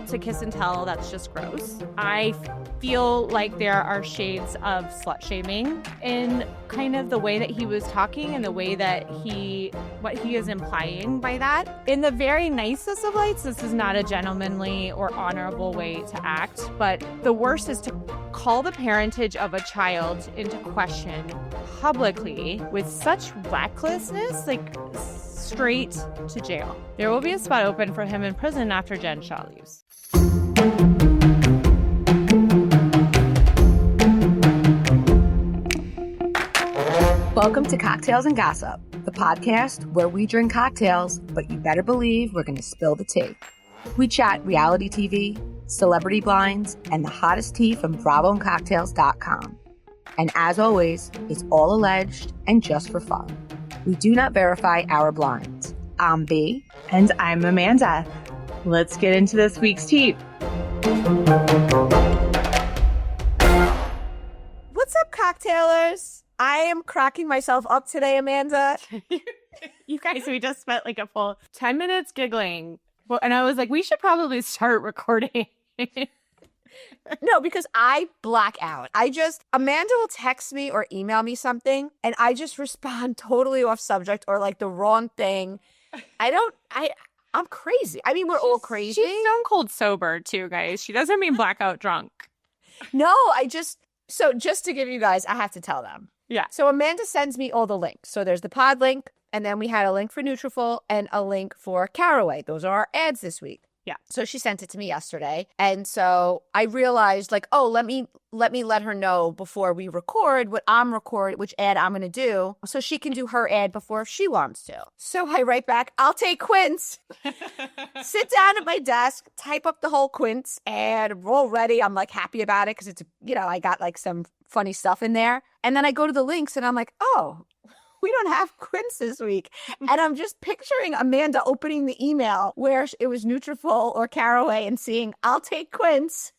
to kiss and tell. That's just gross. I feel like there are shades of slut shaming in kind of the way that he was talking and the way that what he is implying by that. In the very nicest of lights, this is not a gentlemanly or honorable way to act, but the worst is to call the parentage of a child into question publicly with such recklessness, like straight to jail. There will be a spot open for him in prison after Jen Shaw leaves. Welcome to Cocktails and Gossip, the podcast where we drink cocktails, but you better believe we're going to spill the tea. We chat reality TV, celebrity blinds, and the hottest tea from BravoandCocktails.com. And as always, it's all alleged and just for fun. We do not verify our blinds. I'm B. And I'm Amanda. Let's get into this week's tea. What's up, cocktailers? I am cracking myself up today, Amanda. You guys, we just spent like a full 10 minutes giggling. Well, and I was like, we should probably start recording. No, because I black out. Amanda will text me or email me something, and I just respond totally off subject or like the wrong thing. I'm crazy. I mean, we're all crazy. She's stone cold sober too, guys. She doesn't mean blackout drunk. No, so just to give you guys, I have to tell them. Yeah. So Amanda sends me all the links. So there's the pod link, and then we had a link for Nutrafol and a link for Caraway. Those are our ads this week. Yeah. So she sent it to me yesterday. And so I realized like, oh, let me let her know before we record which ad I'm going to do so she can do her ad before she wants to. So I write back, I'll take quints. Sit down at my desk, type up the whole quints, and roll ready. I'm like happy about it because it's, I got like some funny stuff in there. And then I go to the links and I'm like, oh, we don't have quints this week. And I'm just picturing Amanda opening the email where it was Nutrafol or Caraway and seeing, I'll take quints.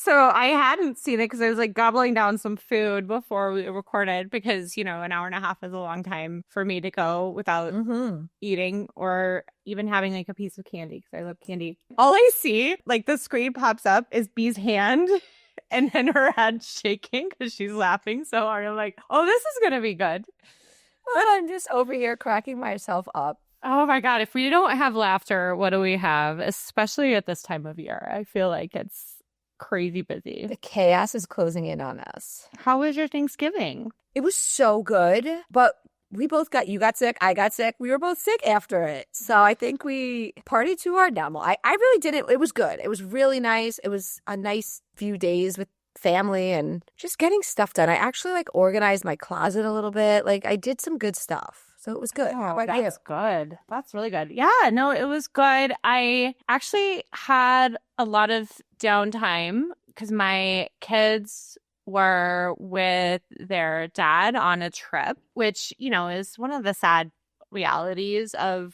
So I hadn't seen it because I was like gobbling down some food before we recorded because, an hour and a half is a long time for me to go without eating or even having like a piece of candy because I love candy. All I see, like the screen pops up is B's hand and then her head shaking because she's laughing so hard. I'm like, oh, this is going to be good. But I'm just over here cracking myself up. Oh my God. If we don't have laughter, what do we have? Especially at this time of year. I feel like it's crazy busy. The chaos is closing in on us. How was your Thanksgiving? It was so good, but you got sick, I got sick. We were both sick after it. So I think we partied too hard now. I really didn't. It was good. It was really nice. It was a nice few days with family and just getting stuff done. I actually organized my closet a little bit. I did some good stuff. So it was good. Oh, that's good. That's really good. Yeah, no, it was good. I actually had a lot of downtime because my kids were with their dad on a trip, which, is one of the sad realities of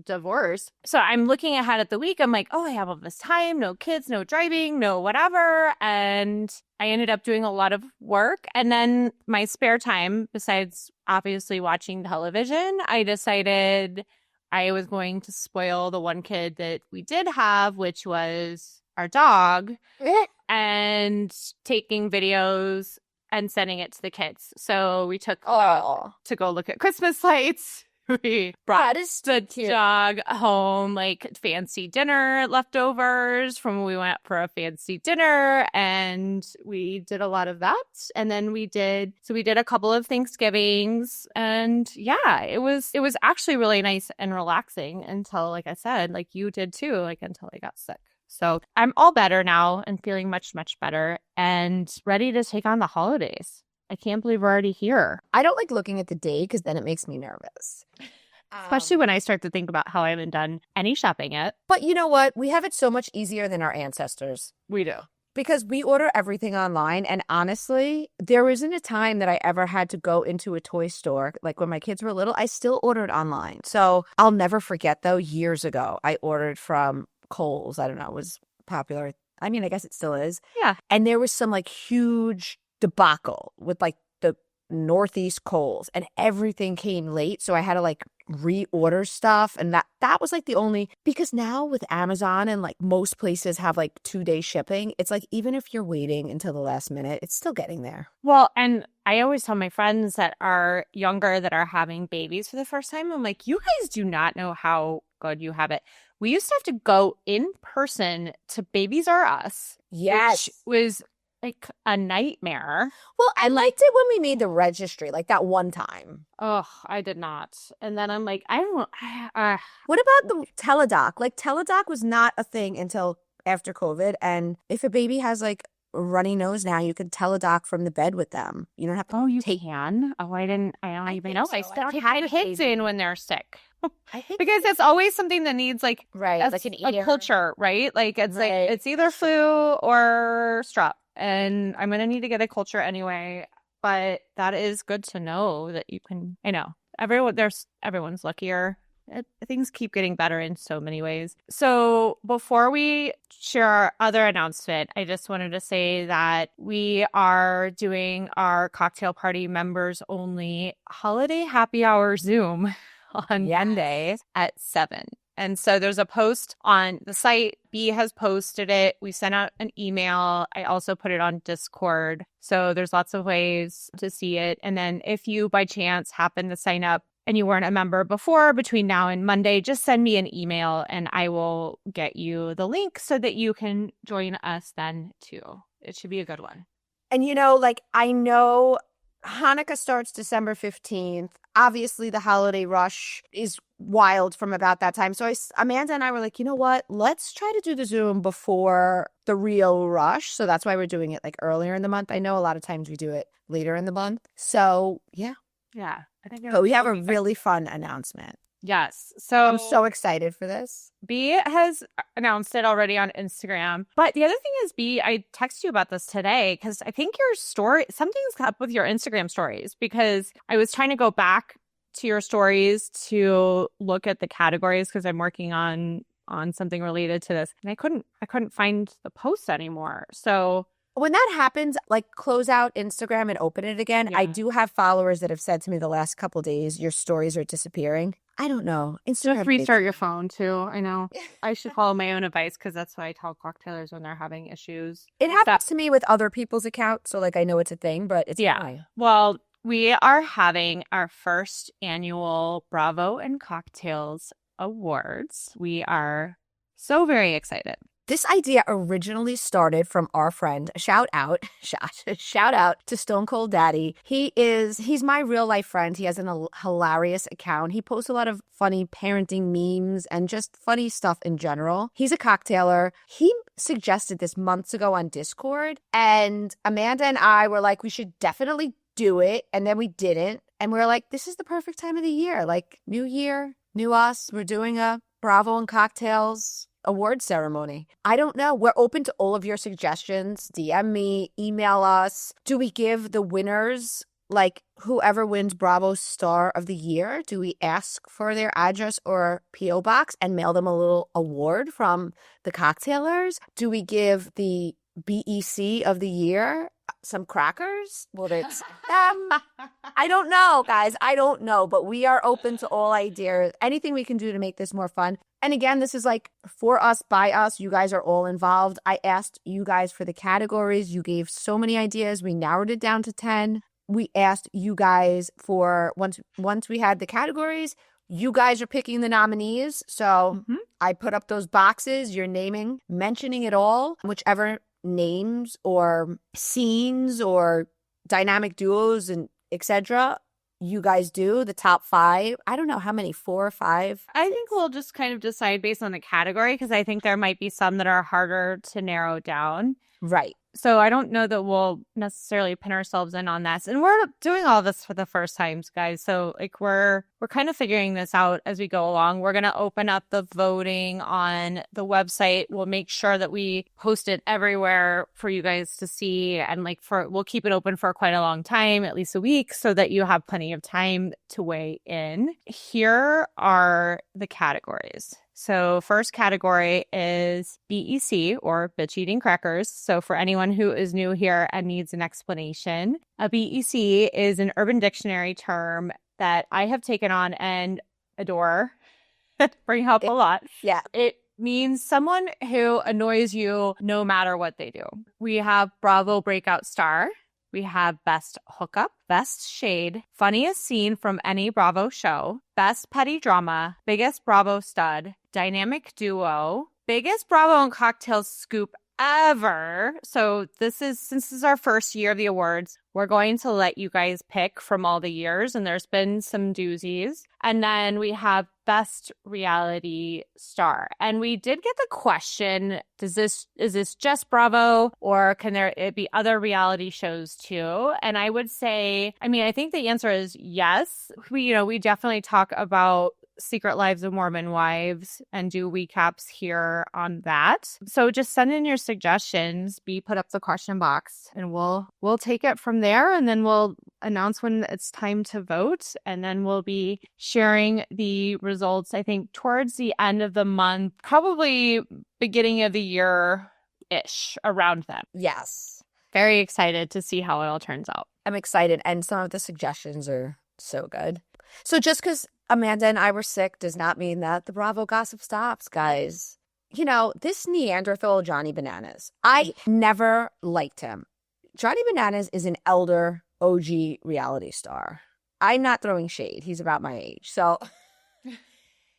divorce. So I'm looking ahead at the week. I'm like, oh, I have all this time, no kids, no driving, no whatever. And I ended up doing a lot of work. And then my spare time, besides obviously watching television, I decided I was going to spoil the one kid that we did have, which was our dog, and taking videos and sending it to the kids. So we took to go look at Christmas lights. We brought the dog home, fancy dinner leftovers from when we went for a fancy dinner, and we did a lot of that. And then we did a couple of Thanksgivings, and yeah, it was actually really nice and relaxing until, like I said, like you did too, until I got sick. So I'm all better now and feeling much, much better and ready to take on the holidays. I can't believe we're already here. I don't like looking at the date because then it makes me nervous. Especially when I start to think about how I haven't done any shopping yet. But you know what? We have it so much easier than our ancestors. We do. Because we order everything online. And honestly, there isn't a time that I ever had to go into a toy store. Like when my kids were little, I still ordered online. So I'll never forget, though, years ago, I ordered from Kohl's. I don't know, it was popular. I mean, I guess it still is. Yeah. And there was some huge debacle with the Northeast Kohl's, and everything came late. So I had to like reorder stuff. And that was like the only, because now with Amazon and like most places have like 2-day shipping, it's like even if you're waiting until the last minute, it's still getting there. Well, and I always tell my friends that are younger that are having babies for the first time, I'm like, you guys do not know how good you have it. We used to have to go in person to Babies R Us. Yes. Which was like a nightmare. Well, I liked it when we made the registry, like that one time. Oh, I did not. And then I'm like, I don't. What about the teledoc? Like teledoc was not a thing until after COVID. And if a baby has like a runny nose now, you can teledoc from the bed with them. You don't have to. Oh, you can? Oh, I don't even know. I still take my kids in when they're sick. Because it's always something that needs like like a culture, right? Like it's like it's either flu or strep. And I'm going to need to get a culture anyway. But that is good to know that you can, I know, everyone's luckier. Things keep getting better in so many ways. So before we share our other announcement, I just wanted to say that we are doing our cocktail party members only holiday happy hour Zoom on Monday at 7. And so there's a post on the site. B has posted it. We sent out an email. I also put it on Discord. So there's lots of ways to see it. And then if you by chance happen to sign up and you weren't a member before, between now and Monday, just send me an email and I will get you the link so that you can join us then too. It should be a good one. And like I know Hanukkah starts December 15th. Obviously, the holiday rush is wild from about that time. So Amanda and I were like, you know what? Let's try to do the Zoom before the real rush. So that's why we're doing it like earlier in the month. I know a lot of times we do it later in the month. So yeah. Yeah. I think but we have a really fun announcement. Yes. So I'm so excited for this. B has announced it already on Instagram. But the other thing is, B, I texted you about this today because I think your story, something's up with your Instagram stories, because I was trying to go back to your stories to look at the categories because I'm working on something related to this. And I couldn't find the post anymore. So when that happens, like close out Instagram and open it again. Yeah. I do have followers that have said to me the last couple of days, your stories are disappearing. I don't know. Instagram. Just restart your phone too. I know. I should follow my own advice because that's what I tell cocktailers when they're having issues. It happens to me with other people's accounts. So like I know it's a thing, but it's fine. Well, we are having our first annual Bravo and Cocktails Awards. We are so very excited. This idea originally started from our friend, shout out to Stone Cold Daddy. He's my real life friend. He has a hilarious account. He posts a lot of funny parenting memes and just funny stuff in general. He's a cocktailer. He suggested this months ago on Discord, and Amanda and I were like, we should definitely do it. And then we didn't. And we were like, this is the perfect time of the year. Like new year, new us. We're doing a Bravo and Cocktails award ceremony. I don't know. We're open to all of your suggestions. DM me, email us. Do we give the winners, like whoever wins Bravo Star of the Year, do we ask for their address or P.O. box and mail them a little award from the cocktailers? Do we give the BEC of the Year some crackers? Well, it's I don't know, guys. I don't know, but we are open to all ideas. Anything we can do to make this more fun. And again, this is like for us, by us. You guys are all involved. I asked you guys for the categories. You gave so many ideas. We narrowed it down to 10. We asked you guys for once we had the categories, you guys are picking the nominees. So I put up those boxes. You're naming, mentioning it all, whichever names or scenes or dynamic duos and etc. you guys do, the top 5. I don't know how many, 4 or 5. I think we'll just kind of decide based on the category because I think there might be some that are harder to narrow down. Right. So I don't know that we'll necessarily pin ourselves in on this. And we're doing all this for the first time, guys. So like we're kind of figuring this out as we go along. We're going to open up the voting on the website. We'll make sure that we post it everywhere for you guys to see. And we'll keep it open for quite a long time, at least a week, so that you have plenty of time to weigh in. Here are the categories. So first category is BEC, or bitch eating crackers. So for anyone who is new here and needs an explanation, a BEC is an Urban Dictionary term that I have taken on and adore. Bring up a lot. Yeah. It means someone who annoys you no matter what they do. We have Bravo breakout star. We have best hookup, best shade, funniest scene from any Bravo show, best petty drama, biggest Bravo stud, dynamic duo, biggest Bravo and cocktails scoop ever. So since this is our first year of the awards, we're going to let you guys pick from all the years, and there's been some doozies. And then we have best reality star. And we did get the question, is this just Bravo, or can it be other reality shows too? And I would say, I think the answer is yes. We definitely talk about Secret Lives of Mormon Wives and do recaps here on that. So just send in your suggestions, put up the question box, and we'll take it from there, and then we'll announce when it's time to vote, and then we'll be sharing the results, I think, towards the end of the month, probably beginning of the year-ish, around then. Yes. Very excited to see how it all turns out. I'm excited, and some of the suggestions are so good. So just because Amanda and I were sick does not mean that the Bravo gossip stops, guys. This Neanderthal Johnny Bananas, I never liked him. Johnny Bananas is an elder OG reality star. I'm not throwing shade. He's about my age. So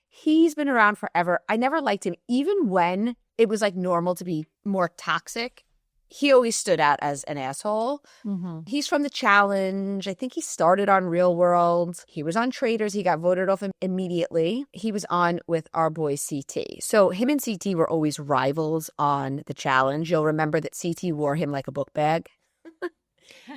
he's been around forever. I never liked him. Even when it was like normal to be more toxic, he always stood out as an asshole. Mm-hmm. He's from The Challenge. I think he started on Real World. He was on Traitors. He got voted off immediately. He was on with our boy CT. So him and CT were always rivals on The Challenge. You'll remember that CT wore him like a book bag.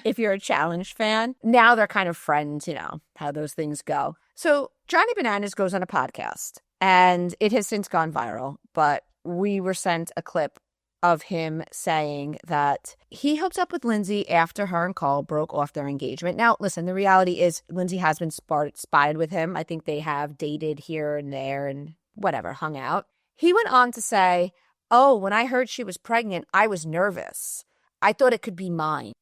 If you're a Challenge fan. Now they're kind of friends, how those things go. So Johnny Bananas goes on a podcast, and it has since gone viral, but we were sent a clip of him saying that he hooked up with Lindsay after her and Cole broke off their engagement. Now, listen, the reality is Lindsay has been spied with him. I think they have dated here and there and whatever, hung out. He went on to say, when I heard she was pregnant, I was nervous. I thought it could be mine.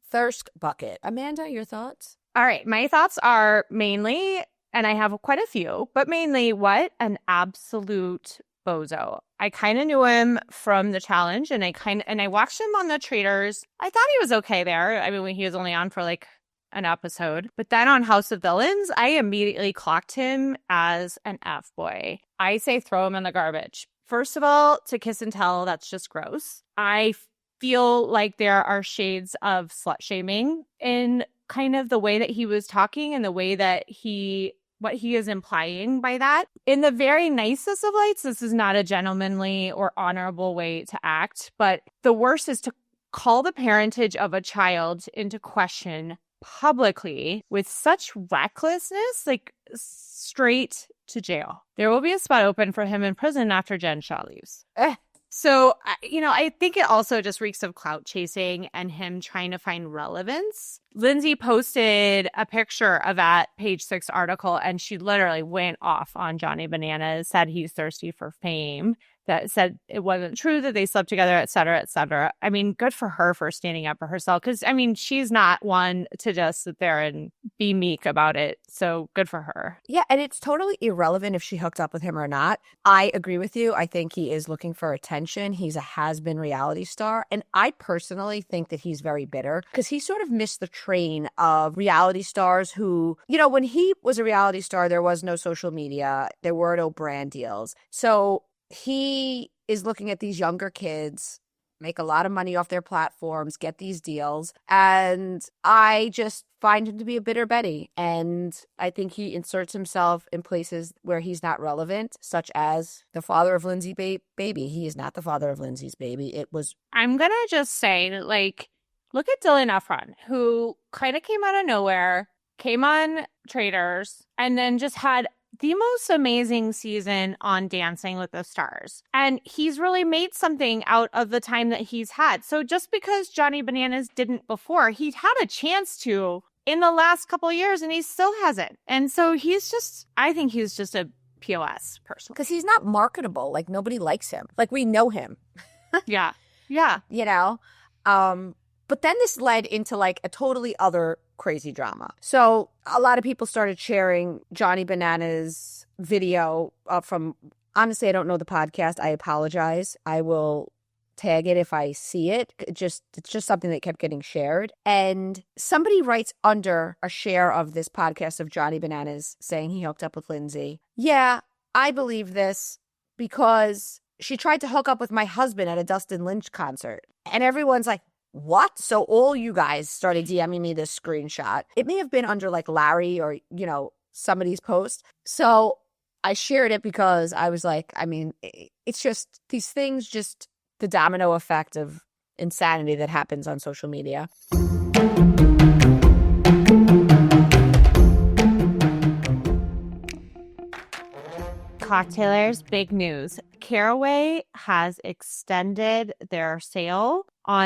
Thirst bucket. Amanda, your thoughts? All right. My thoughts are mainly, and I have quite a few, but mainly, what an absolute bozo. I kind of knew him from The Challenge, and I watched him on the Traitors. I thought he was okay there. When he was only on for like an episode. But then on House of Villains, I immediately clocked him as an F-boy. I say throw him in the garbage. First of all, to kiss and tell, that's just gross. I feel like there are shades of slut shaming in kind of the way that he was talking and the way that what he is implying by that. In the very nicest of lights, this is not a gentlemanly or honorable way to act, but the worst is to call the parentage of a child into question publicly with such recklessness, like straight to jail. There will be a spot open for him in prison after Jen Shaw leaves. So, I think it also just reeks of clout chasing and him trying to find relevance. Lindsay posted a picture of that Page 6 article, and she literally went off on Johnny Bananas, said he's thirsty for fame, that said it wasn't true that they slept together, et cetera, et cetera. Good for her for standing up for herself, because, she's not one to just sit there and be meek about it. So good for her. Yeah, and it's totally irrelevant if she hooked up with him or not. I agree with you. I think he is looking for attention. He's a has-been reality star. And I personally think that he's very bitter because he sort of missed the train of reality stars who, when he was a reality star, there was no social media. There were no brand deals. So he is looking at these younger kids make a lot of money off their platforms, get these deals. And I just find him to be a bitter Betty. And I think he inserts himself in places where he's not relevant, such as the father of Lindsay's baby. He is not the father of Lindsay's baby. I'm going to just say, look at Dylan Efron, who kind of came out of nowhere, came on Traitors, and then just had the most amazing season on Dancing with the Stars. And he's really made something out of the time that he's had. So just because Johnny Bananas didn't before, he had a chance to in the last couple of years, and he still hasn't. And so I think he's just a POS personally. Because he's not marketable. Like, nobody likes him. Like, we know him. Yeah. Yeah. You know? But then this led into like a totally other crazy drama. So a lot of people started sharing Johnny Bananas video from, honestly, I don't know the podcast. I apologize. I will tag it if I see it. It's just something that kept getting shared. And somebody writes under a share of this podcast of Johnny Bananas saying he hooked up with Lindsay. Yeah, I believe this because she tried to hook up with my husband at a Dustin Lynch concert. And everyone's like, what? So all you guys started DMing me this screenshot. It may have been under like Larry or, you know, somebody's post. So I shared it because I was like, I mean, it's just these things, just the domino effect of insanity that happens on social media. Cocktailers, big news. Caraway has extended their sale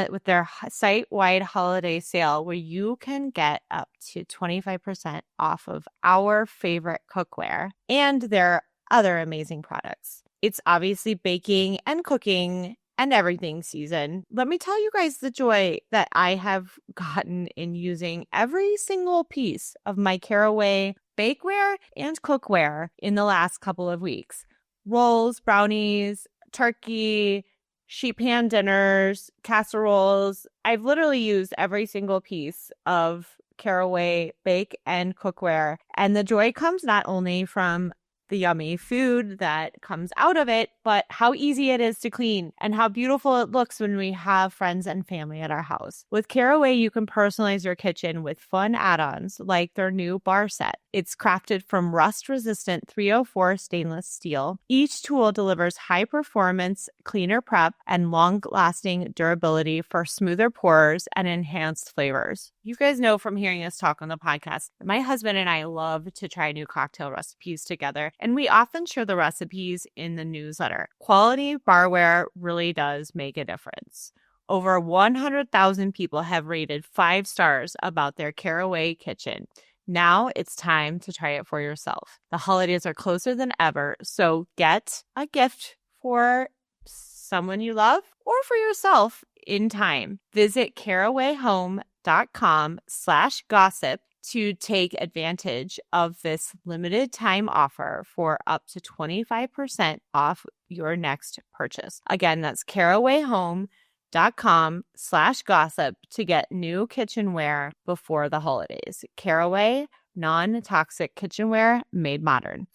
with their site-wide holiday sale where you can get up to 25% off of our favorite cookware and their other amazing products. It's obviously baking and cooking and everything season. Let me tell you guys the joy that I have gotten in using every single piece of my Caraway bakeware and cookware in the last couple of weeks. Rolls, brownies, turkey, sheet pan dinners, casseroles. I've literally used every single piece of Caraway bake and cookware. And the joy comes not only from the yummy food that comes out of it, but how easy it is to clean and how beautiful it looks when we have friends and family at our house. With Caraway, you can personalize your kitchen with fun add-ons like their new bar set. It's crafted from rust-resistant 304 stainless steel. Each tool delivers high-performance, cleaner prep, and long-lasting durability for smoother pours and enhanced flavors. You guys know from hearing us talk on the podcast, my husband and I love to try new cocktail recipes together, and we often share the recipes in the newsletter. Quality barware really does make a difference. Over 100,000 people have rated 5 stars about their Caraway kitchen. Now it's time to try it for yourself. The holidays are closer than ever, so get a gift for someone you love or for yourself in time. Visit carawayhome.com/gossip to take advantage of this limited time offer for up to 25% off your next purchase. Again, that's carawayhome.com/gossip to get new kitchenware before the holidays. Caraway, non-toxic kitchenware made modern.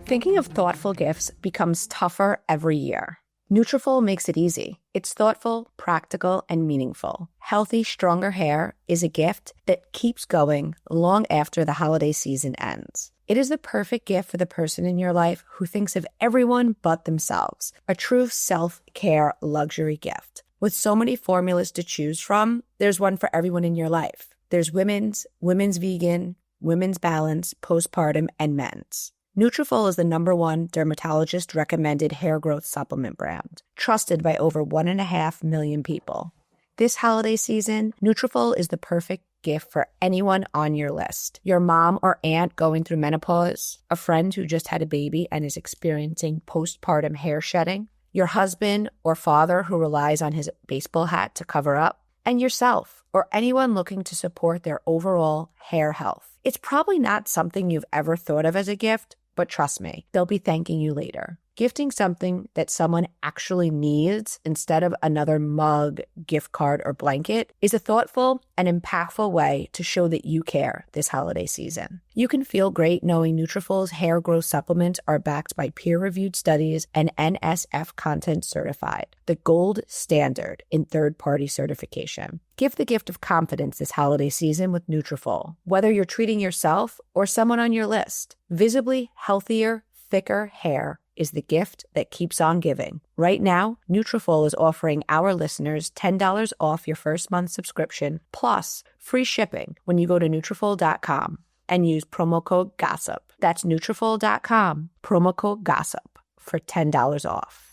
Thinking of thoughtful gifts becomes tougher every year. Nutrafol makes it easy. It's thoughtful, practical, and meaningful. Healthy, stronger hair is a gift that keeps going long after the holiday season ends. It is the perfect gift for the person in your life who thinks of everyone but themselves. A true self-care luxury gift. With so many formulas to choose from, there's one for everyone in your life. There's women's vegan, women's balance, postpartum, and men's. Nutrafol is the #1 dermatologist-recommended hair growth supplement brand, trusted by over 1.5 million people. This holiday season, Nutrafol is the perfect gift for anyone on your list. Your mom or aunt going through menopause, a friend who just had a baby and is experiencing postpartum hair shedding, your husband or father who relies on his baseball hat to cover up, and yourself or anyone looking to support their overall hair health. It's probably not something you've ever thought of as a gift, but trust me, they'll be thanking you later. Gifting something that someone actually needs instead of another mug, gift card, or blanket is a thoughtful and impactful way to show that you care this holiday season. You can feel great knowing Nutrafol's hair growth supplements are backed by peer-reviewed studies and NSF content certified, the gold standard in third-party certification. Give the gift of confidence this holiday season with Nutrafol, whether you're treating yourself or someone on your list. Visibly healthier, thicker hair is the gift that keeps on giving. Right now, Nutrafol is offering our listeners $10 off your first month subscription, plus free shipping when you go to Nutrafol.com and use promo code GOSSIP. That's Nutrafol.com, promo code GOSSIP for $10 off.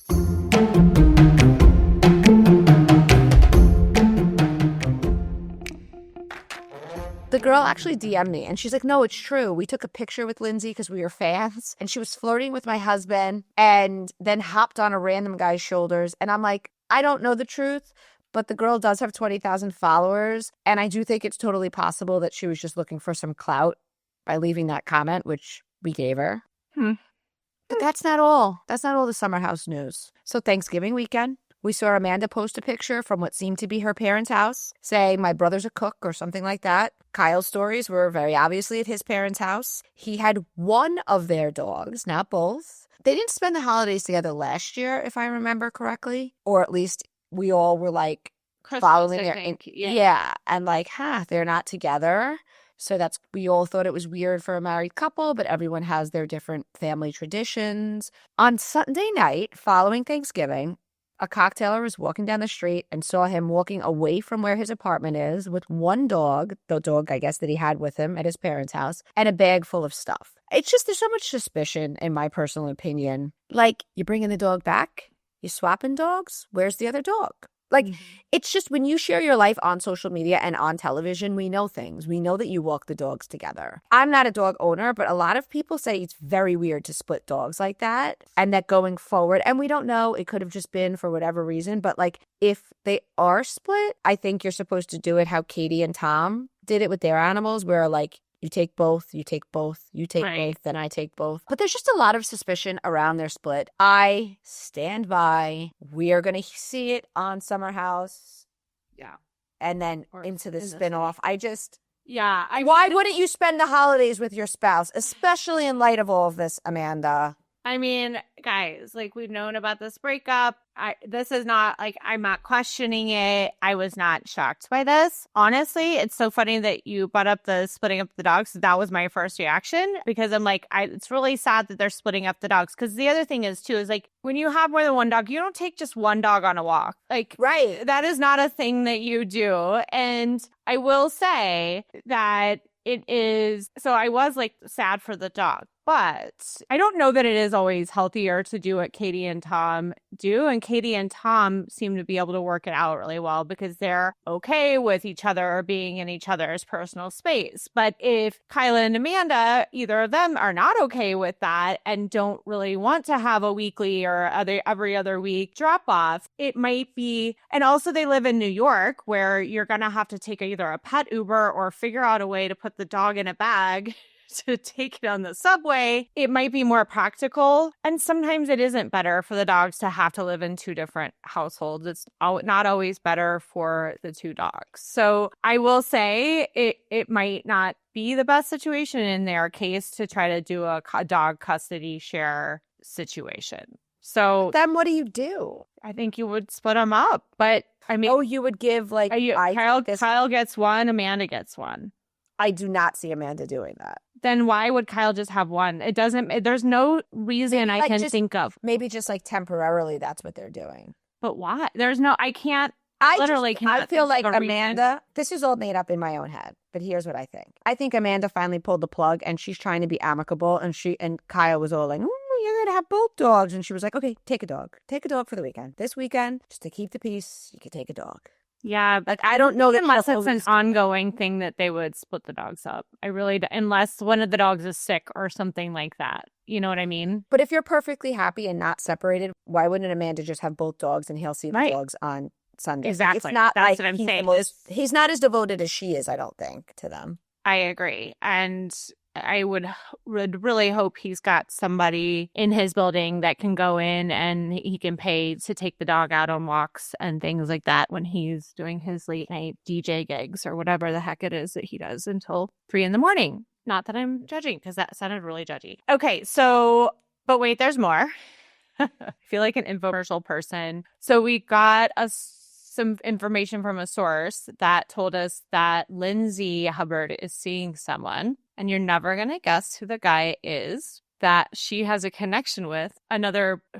The girl actually DM'd me and she's like, no, it's true. We took a picture with Lindsay because we were fans and she was flirting with my husband and then hopped on a random guy's shoulders. And I'm like, I don't know the truth, but the girl does have 20,000 followers. And I do think it's totally possible that she was just looking for some clout by leaving that comment, which we gave her. But that's not all. That's not all the Summer House news. So Thanksgiving weekend, we saw Amanda post a picture from what seemed to be her parents' house, say, my brother's a cook or something like that. Kyle's stories were very obviously at his parents' house. He had one of their dogs, not both. They didn't spend the holidays together last year, if I remember correctly. Or at least we all were like Christmas, following I their... think. Yeah. And like, they're not together. So we all thought it was weird for a married couple, but everyone has their different family traditions. On Sunday night, following Thanksgiving, a cocktailer was walking down the street and saw him walking away from where his apartment is with one dog, the dog, I guess, that he had with him at his parents' house, and a bag full of stuff. It's just, there's so much suspicion, in my personal opinion. Like, you're bringing the dog back? You're swapping dogs? Where's the other dog? Like, it's just when you share your life on social media and on television, we know things. We know that you walk the dogs together. I'm not a dog owner, but a lot of people say it's very weird to split dogs like that and that going forward, and we don't know, it could have just been for whatever reason, but like if they are split, I think you're supposed to do it how Katie and Tom did it with their animals, where like you take both, you take both, you take both, then I take both. But there's just a lot of suspicion around their split. I stand by. We are going to see it on Summer House. Yeah. And then into the spinoff. Why wouldn't you spend the holidays with your spouse, especially in light of all of this, Amanda? I mean, guys, like, we've known about this breakup. This is not, like, I'm not questioning it. I was not shocked by this. Honestly, it's so funny that you brought up the splitting up the dogs. That was my first reaction, because I'm like, it's really sad that they're splitting up the dogs. Because the other thing is, too, is like, when you have more than one dog, you don't take just one dog on a walk. Like, right. That is not a thing that you do. And I will say that it is, so I was like sad for the dog, but I don't know that it is always healthier to do what Katie and Tom do. And Katie and Tom seem to be able to work it out really well because they're okay with each other being in each other's personal space. But if Kyla and Amanda, either of them, are not okay with that and don't really want to have a weekly or every other week drop off, it might be, and also they live in New York where you're going to have to take either a pet Uber or figure out a way to put the dog in a bag to take it on the subway. It might be more practical. And sometimes it isn't better for the dogs to have to live in two different households. It's not always better for the two dogs. So I will say it might not be the best situation in their case to try to do a dog custody share situation. So then what do you do? I think you would split them up. But I mean, you would give like Kyle gets one, Amanda gets one. I do not see Amanda doing that. Then why would Kyle just have one? It doesn't, there's no reason I can think of. Maybe just like temporarily that's what they're doing. But why? There's no, I can't. I feel like Amanda, this is all made up in my own head, but here's what I think. I think Amanda finally pulled the plug and she's trying to be amicable, and Kyle was all like, you're going to have both dogs. And she was like, okay, take a dog. Take a dog for the weekend. This weekend, just to keep the peace, you can take a dog. Yeah, like I don't know that unless it's an ongoing thing that they would split the dogs up. I really do, unless one of the dogs is sick or something like that. You know what I mean? But if you're perfectly happy and not separated, why wouldn't Amanda just have both dogs and he'll see the dogs on Sunday? Exactly. It's not That's like what I'm saying. He's not as devoted as she is, I don't think, to them. I agree. And I would really hope he's got somebody in his building that can go in and he can pay to take the dog out on walks and things like that when he's doing his late night DJ gigs or whatever the heck it is that he does until 3 a.m. Not that I'm judging, because that sounded really judgy. Okay, so, but wait, there's more. I feel like an infomercial person. So we got some information from a source that told us that Lindsay Hubbard is seeing someone, and you're never going to guess who the guy is, that she has a connection with.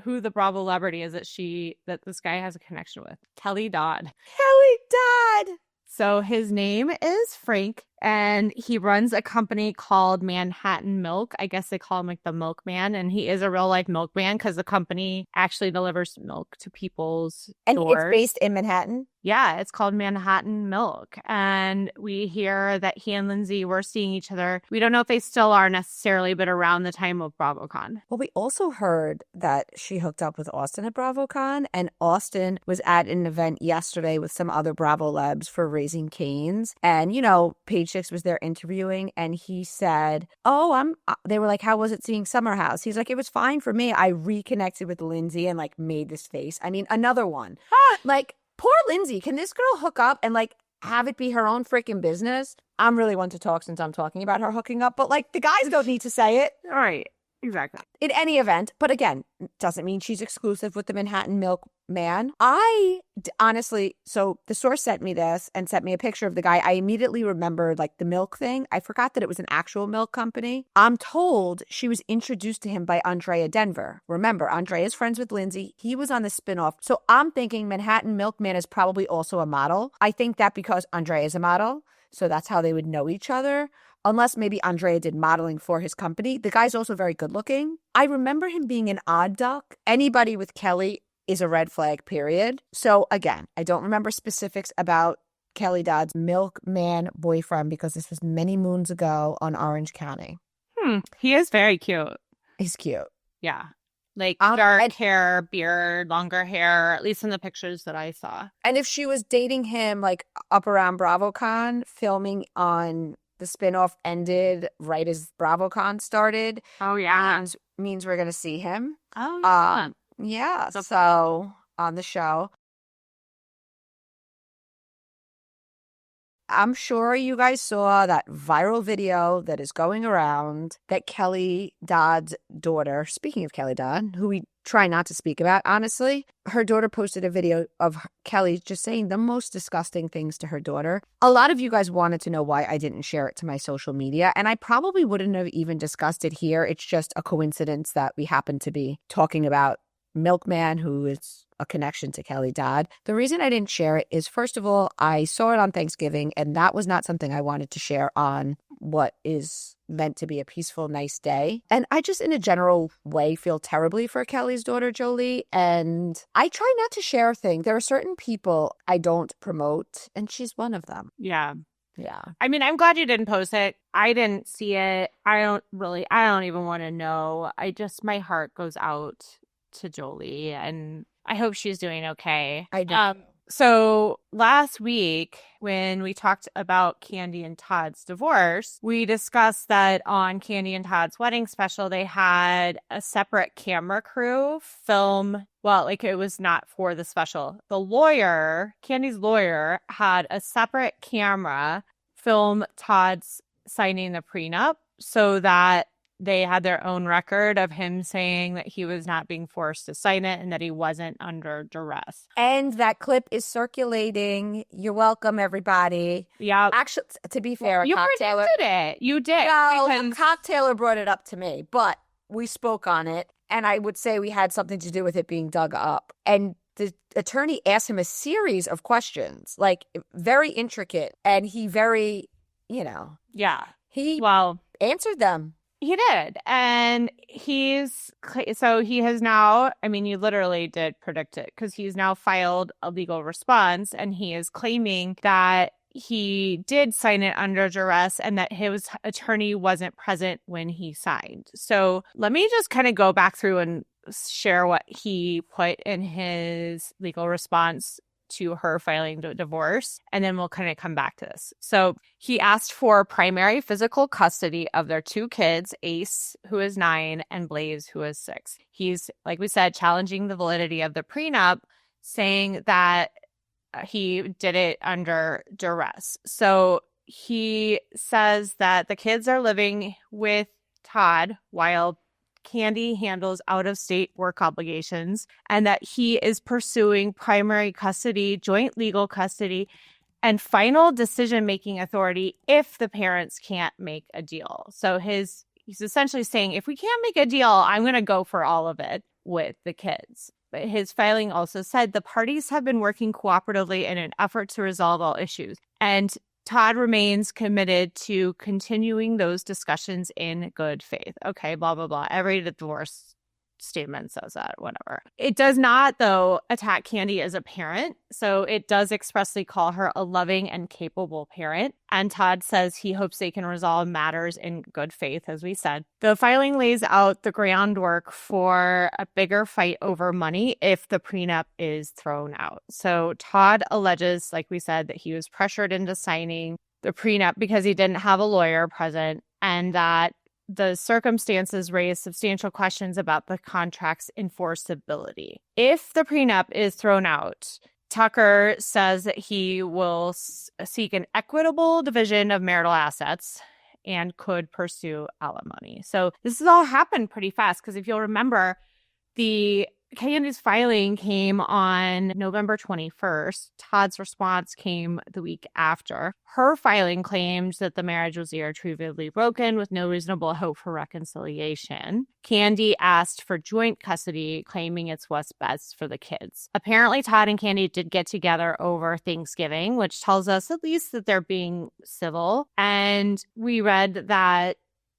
Who the Bravo celebrity is that this guy has a connection with. Kelly Dodd. Kelly Dodd! So his name is Frank, and he runs a company called Manhattan Milk. I guess they call him like the milkman, and he is a real life milkman because the company actually delivers milk to people's And doors. it's based in Manhattan? Yeah, it's called Manhattan Milk. And we hear that he and Lindsay were seeing each other. We don't know if they still are necessarily, but around the time of BravoCon. Well, we also heard that she hooked up with Austin at BravoCon, and Austin was at an event yesterday with some other Bravo Labs for Raising Cane's. And, you know, Page Six was there interviewing, and he said, they were like, how was it seeing Summer House? He's like, it was fine for me. I reconnected with Lindsay and like made this face. I mean, another one. Like, poor Lindsay. Can this girl hook up and like have it be her own freaking business? I'm really one to talk since I'm talking about her hooking up, but like the guys don't need to say it. All right. Exactly. In any event, but again, doesn't mean she's exclusive with the Manhattan Milk man. I honestly, so the source sent me this and sent me a picture of the guy. I immediately remembered like the milk thing. I forgot that it was an actual milk company. I'm told she was introduced to him by Andrea Denver. Remember, Andrea is friends with Lindsay. He was on the spinoff. So I'm thinking Manhattan Milkman is probably also a model. I think that because Andrea is a model, so that's how they would know each other. Unless maybe Andrea did modeling for his company. The guy's also very good looking. I remember him being an odd duck. Anybody with Kelly is a red flag, period. So again, I don't remember specifics about Kelly Dodd's milkman boyfriend because this was many moons ago on Orange County. He is very cute. He's cute. Yeah. Like dark hair, beard, longer hair, at least in the pictures that I saw. And if she was dating him like up around BravoCon, filming on the spinoff ended right as BravoCon started. Oh, yeah. Means we're going to see him. Oh, yeah. Yeah. So on the show. I'm sure you guys saw that viral video that is going around that Kelly Dodd's daughter, speaking of Kelly Dodd, who we try not to speak about, honestly, her daughter posted a video of Kelly just saying the most disgusting things to her daughter. A lot of you guys wanted to know why I didn't share it to my social media, and I probably wouldn't have even discussed it here. It's just a coincidence that we happen to be talking about Milkman, who is a connection to Kelly Dodd. The reason I didn't share it is, first of all, I saw it on Thanksgiving, and that was not something I wanted to share on what is meant to be a peaceful, nice day. And I just, in a general way, feel terribly for Kelly's daughter, Jolie. And I try not to share things. There are certain people I don't promote, and she's one of them. Yeah. Yeah. I mean, I'm glad you didn't post it. I didn't see it. I don't even want to know. My heart goes out to Jolie, and I hope she's doing okay. I do. So last week, when we talked about Kandi and Todd's divorce, we discussed that on Kandi and Todd's wedding special, they had a separate camera crew film. Well, like it was not for the special. The lawyer, Kandi's lawyer, had a separate camera film Todd's signing the prenup so that they had their own record of him saying that he was not being forced to sign it and that he wasn't under duress. And that clip is circulating. You're welcome, everybody. Yeah. Actually, to be fair, you predicted it. You did. Well, a cocktailor brought it up to me, but we spoke on it, and I would say we had something to do with it being dug up. And the attorney asked him a series of questions, like very intricate, and he very, Yeah. He answered them. He did. And he has now, I mean, you literally did predict it because he's now filed a legal response and he is claiming that he did sign it under duress and that his attorney wasn't present when he signed. So let me just kind of go back through and share what he put in his legal response to her filing the divorce, and then we'll kind of come back to this. So he asked for primary physical custody of their two kids, Ace, who is 9, and Blaze, who is 6. He's, like we said, challenging the validity of the prenup, saying that he did it under duress. So he says that the kids are living with Todd while Kandi handles out-of-state work obligations, and that he is pursuing primary custody, joint legal custody, and final decision-making authority if the parents can't make a deal. So he's essentially saying, if we can't make a deal, I'm going to go for all of it with the kids. But his filing also said the parties have been working cooperatively in an effort to resolve all issues. And Todd remains committed to continuing those discussions in good faith. Okay, blah, blah, blah. Every divorce statement says that, whatever. It does not, though, attack Kandi as a parent. So it does expressly call her a loving and capable parent. And Todd says he hopes they can resolve matters in good faith, as we said. The filing lays out the groundwork for a bigger fight over money if the prenup is thrown out. So Todd alleges, like we said, that he was pressured into signing the prenup because he didn't have a lawyer present, and that the circumstances raise substantial questions about the contract's enforceability. If the prenup is thrown out, Tucker says that he will seek an equitable division of marital assets and could pursue alimony. So this has all happened pretty fast because if you'll remember, the Kandi's filing came on November 21st. Todd's response came the week after. Her filing claims that the marriage was irretrievably broken with no reasonable hope for reconciliation. Kandi asked for joint custody, claiming it's what's best for the kids. Apparently, Todd and Kandi did get together over Thanksgiving, which tells us at least that they're being civil. And we read that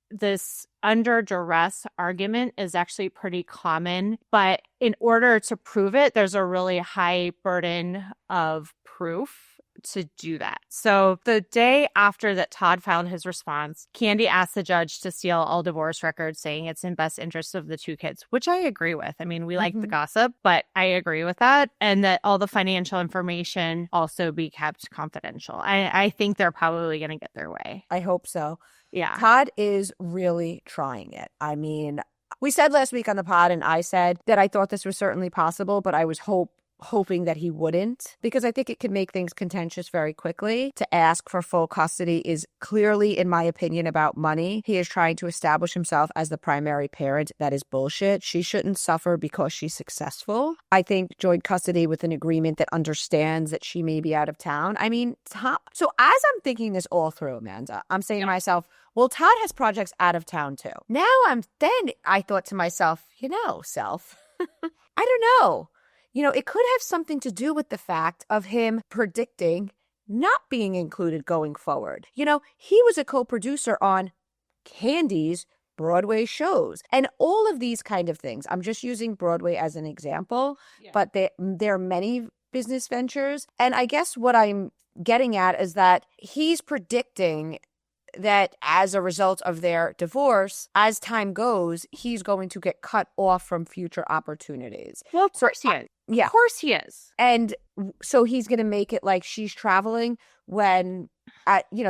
this under duress argument is actually pretty common, but in order to prove it, there's a really high burden of proof to do that. So the day after that Todd filed his response, Kandi asked the judge to seal all divorce records, saying it's in best interest of the two kids, which I agree with. I mean, we like the gossip, but I agree with that. And that all the financial information also be kept confidential. I think they're probably going to get their way. I hope so. Yeah. Todd is really trying it. I mean, we said last week on the pod, and I said that I thought this was certainly possible, but I was hoping that he wouldn't, because I think it could make things contentious very quickly. To ask for full custody is clearly, in my opinion, about money. He is trying to establish himself as the primary parent. That is bullshit. She shouldn't suffer because she's successful. I think joint custody with an agreement that understands that she may be out of town. I mean, so as I'm thinking this all through, Amanda, I'm saying to myself, well, Todd has projects out of town too. Now I thought to myself, self, I don't know. It could have something to do with the fact of him predicting not being included going forward. He was a co-producer on Kandi's Broadway shows and all of these kind of things. I'm just using Broadway as an example, but there are many business ventures. And I guess what I'm getting at is that he's predicting that as a result of their divorce, as time goes, he's going to get cut off from future opportunities. Well, of course he is. Yeah. Of course he is. And so he's going to make it like she's traveling when,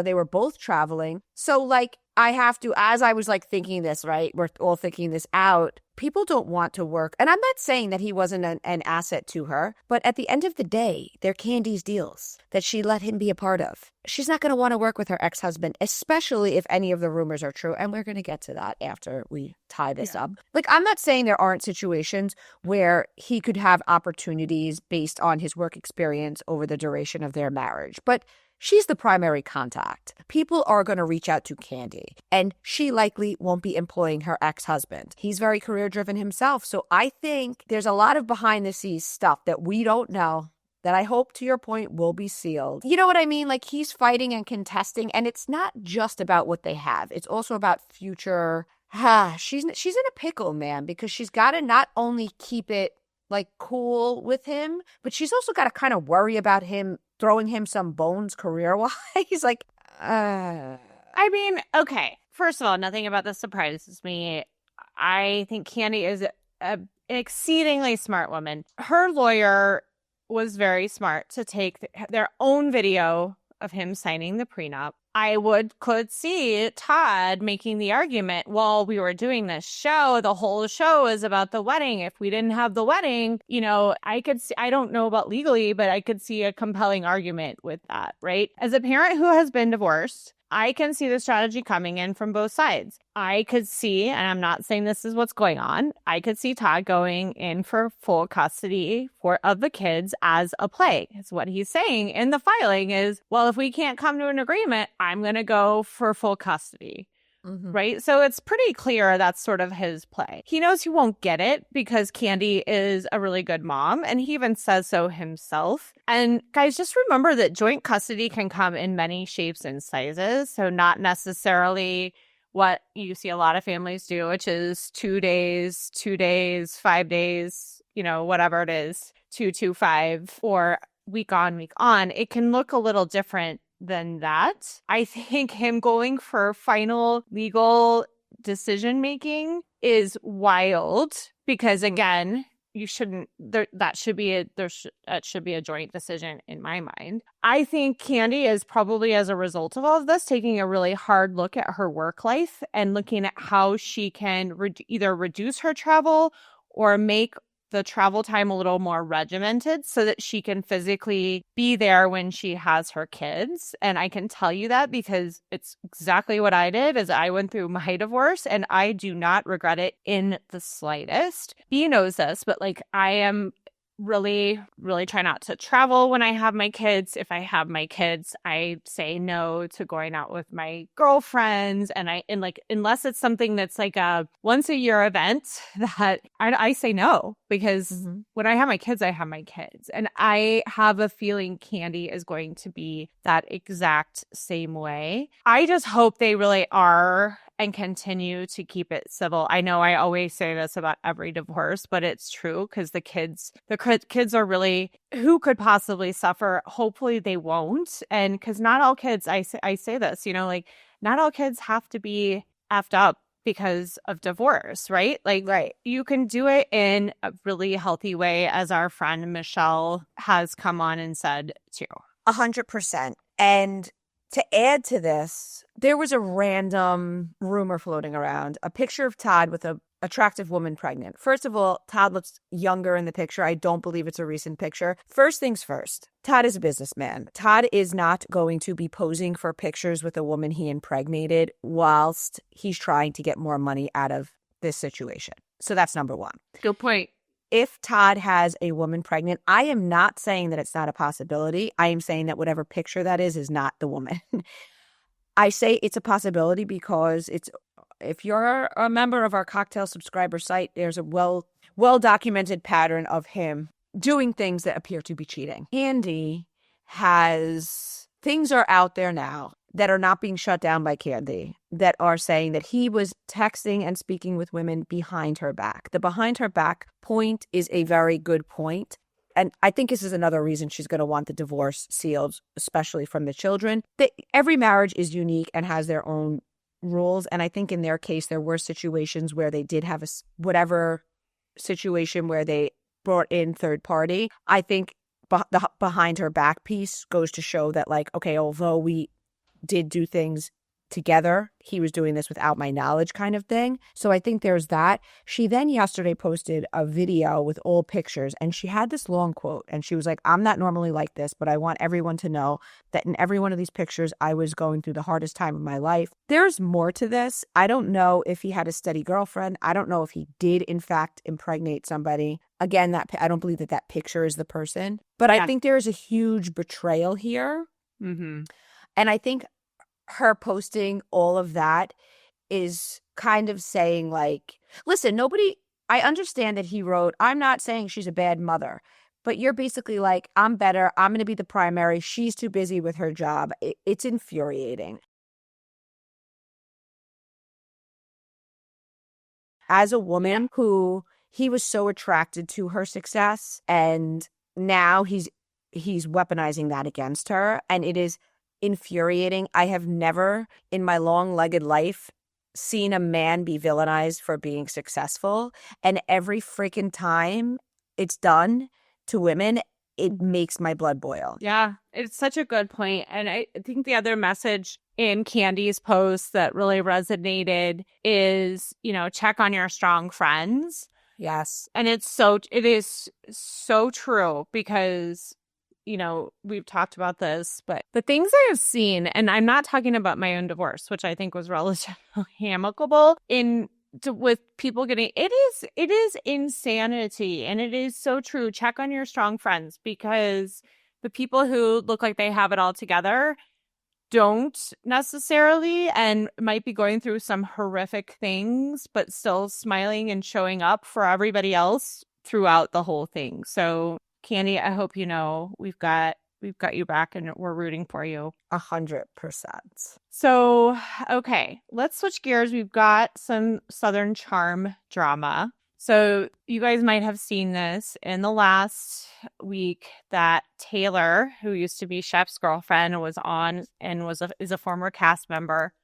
they were both traveling. So I have to, as I was thinking this, right? We're all thinking this out. People don't want to work. And I'm not saying that he wasn't an asset to her, but at the end of the day, they're Kandi's deals that she let him be a part of. She's not going to want to work with her ex-husband, especially if any of the rumors are true. And we're going to get to that after we tie this up. I'm not saying there aren't situations where he could have opportunities based on his work experience over the duration of their marriage, but she's the primary contact. People are going to reach out to Kandi, and she likely won't be employing her ex-husband. He's very career-driven himself, so I think there's a lot of behind-the-scenes stuff that we don't know that I hope, to your point, will be sealed. You know what I mean? He's fighting and contesting, and it's not just about what they have. It's also about future. She's in a pickle, man, because she's got to not only keep it cool with him, but she's also got to kind of worry about him throwing him some bones career-wise. I mean, okay. First of all, nothing about this surprises me. I think Kandi is an exceedingly smart woman. Her lawyer was very smart to take their own video of him signing the prenup. I could see Todd making the argument, well, we were doing this show. The whole show is about the wedding. If we didn't have the wedding, I could see, I don't know about legally, but I could see a compelling argument with that, right? As a parent who has been divorced, I can see the strategy coming in from both sides. I could see, and I'm not saying this is what's going on, I could see Todd going in for full custody of the kids as a play. It's what he's saying in the filing is, well, if we can't come to an agreement, I'm going to go for full custody. right? So it's pretty clear that's sort of his play. He knows he won't get it because Kandi is a really good mom, and he even says so himself. And guys, just remember that joint custody can come in many shapes and sizes. So not necessarily what you see a lot of families do, which is 2 days, 5 days, whatever it is, 2, 2, 5, or week on, week on. It can look a little different than that. I think him going for final legal decision making is wild because, again, you shouldn't. That should be a joint decision in my mind. I think Kandi is probably, as a result of all of this, taking a really hard look at her work life and looking at how she can either reduce her travel or make the travel time a little more regimented so that she can physically be there when she has her kids. And I can tell you that because it's exactly what I did as I went through my divorce, and I do not regret it in the slightest. B knows this, but I am really, really try not to travel when I have my kids. If I have my kids, I say no to going out with my girlfriends. And unless it's something that's like a once a year event, that I say no, because when I have my kids, I have my kids. And I have a feeling Kandi is going to be that exact same way. I just hope they really are and continue to keep it civil. I know I always say this about every divorce, but it's true because the kids are really, who could possibly suffer? Hopefully they won't. And because not all kids, I say this, not all kids have to be effed up because of divorce, right? Right. You can do it in a really healthy way, as our friend Michelle has come on and said too. 100%. And to add to this, there was a random rumor floating around, a picture of Todd with an attractive woman pregnant. First of all, Todd looks younger in the picture. I don't believe it's a recent picture. First things first, Todd is a businessman. Todd is not going to be posing for pictures with a woman he impregnated whilst he's trying to get more money out of this situation. So that's number one. Good point. If Todd has a woman pregnant, I am not saying that it's not a possibility. I am saying that whatever picture that is not the woman. I say it's a possibility because if you're a member of our cocktail subscriber site, there's a well-documented pattern of him doing things that appear to be cheating. Kandi things are out there now that are not being shut down by Kandi that are saying that he was texting and speaking with women behind her back. The behind her back point is a very good point. And I think this is another reason she's going to want the divorce sealed, especially from the children. Every marriage is unique and has their own rules. And I think in their case, there were situations where they did have whatever situation where they brought in third party. I think the behind her back piece goes to show that, okay, although we did do things together, he was doing this without my knowledge kind of thing. So I think there's that. She then yesterday posted a video with all pictures, and she had this long quote, and she was like, I'm not normally like this, but I want everyone to know that in every one of these pictures, I was going through the hardest time of my life. There's more to this. I don't know if he had a steady girlfriend. I don't know if he did, in fact, impregnate somebody. Again, I don't believe that picture is the person, but I think there is a huge betrayal here. Mm-hmm. And I think her posting all of that is kind of saying, listen, I understand that he wrote, I'm not saying she's a bad mother, but you're basically like, I'm better. I'm going to be the primary. She's too busy with her job. It's infuriating. As a woman who he was so attracted to her success, and now he's weaponizing that against her, and it is infuriating. I have never in my long-legged life seen a man be villainized for being successful, and every freaking time it's done to women, it makes my blood boil. Yeah, it's such a good point. And I think the other message in Kandi's post that really resonated is, check on your strong friends. Yes. And it is so true because we've talked about this, but the things I have seen, and I'm not talking about my own divorce, which I think was relatively amicable, with people getting, it is insanity. And it is so true. Check on your strong friends, because the people who look like they have it all together, don't necessarily and might be going through some horrific things, but still smiling and showing up for everybody else throughout the whole thing. So, Kandi, I hope you know we've got you back and we're rooting for you. 100%. So, okay, let's switch gears. We've got some Southern Charm drama. So you guys might have seen this in the last week that Taylor, who used to be Chef's girlfriend, was on and is a former cast member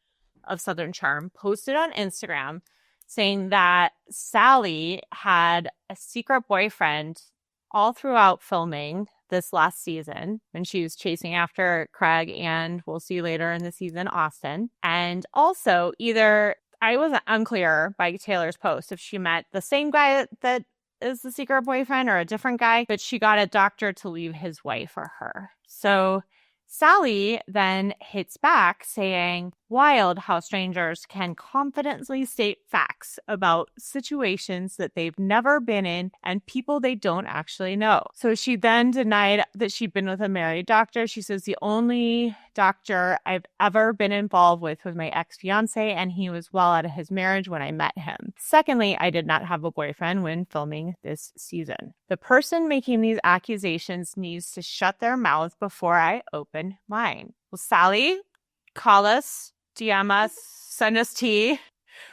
of Southern Charm, posted on Instagram saying that Sally had a secret boyfriend all throughout filming this last season when she was chasing after Craig and we'll see later in the season, Austin. And also either I was unclear by Taylor's post if she meant the same guy that is the secret boyfriend or a different guy, but she got a doctor to leave his wife for her. So Sally then hits back saying, wild how strangers can confidently state facts about situations that they've never been in and people they don't actually know. So she then denied that she'd been with a married doctor. She says, the only doctor I've ever been involved with was my ex-fiance, and he was well out of his marriage when I met him. Secondly, I did not have a boyfriend when filming this season. The person making these accusations needs to shut their mouth before I open mine. Well, Sally, call us, DM us, send us tea.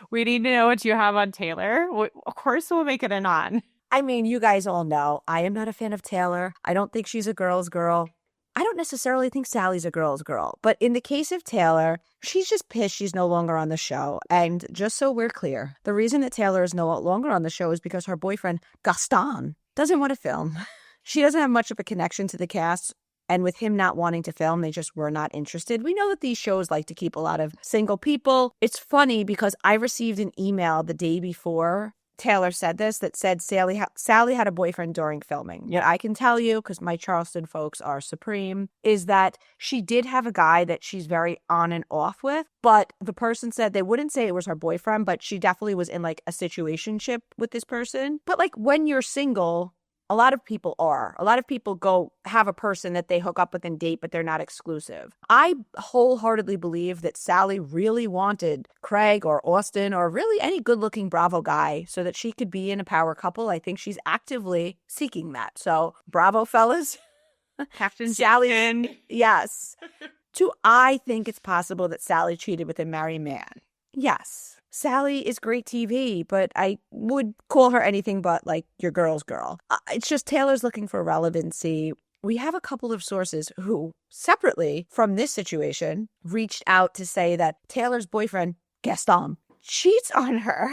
We need to know what you have on Taylor. Of course, we'll make it an on. I mean, you guys all know I am not a fan of Taylor. I don't think she's a girl's girl. I don't necessarily think Sally's a girl's girl. But in the case of Taylor, she's just pissed she's no longer on the show. And just so we're clear, the reason that Taylor is no longer on the show is because her boyfriend, Gaston, doesn't want to film. She doesn't have much of a connection to the cast. And with him not wanting to film, they just were not interested. We know that these shows like to keep a lot of single people. It's funny because I received an email the day before Taylor said this that said Sally had a boyfriend during filming. Yeah, I can tell you, because my Charleston folks are supreme, is that she did have a guy that she's very on and off with. But the person said they wouldn't say it was her boyfriend, but she definitely was in like a situationship with this person. But like when you're single, a lot of people are. A lot of people go have a person that they hook up with and date, but they're not exclusive. I wholeheartedly believe that Sally really wanted Craig or Austin or really any good-looking Bravo guy so that she could be in a power couple. I think she's actively seeking that. So bravo, fellas. Captain Sally, yes. Do I think it's possible that Sally cheated with a married man? Yes. Sally is great TV, but I would call her anything but like your girl's girl. It's just Taylor's looking for relevancy. We have a couple of sources who, separately from this situation, reached out to say that Taylor's boyfriend, Gaston, cheats on her.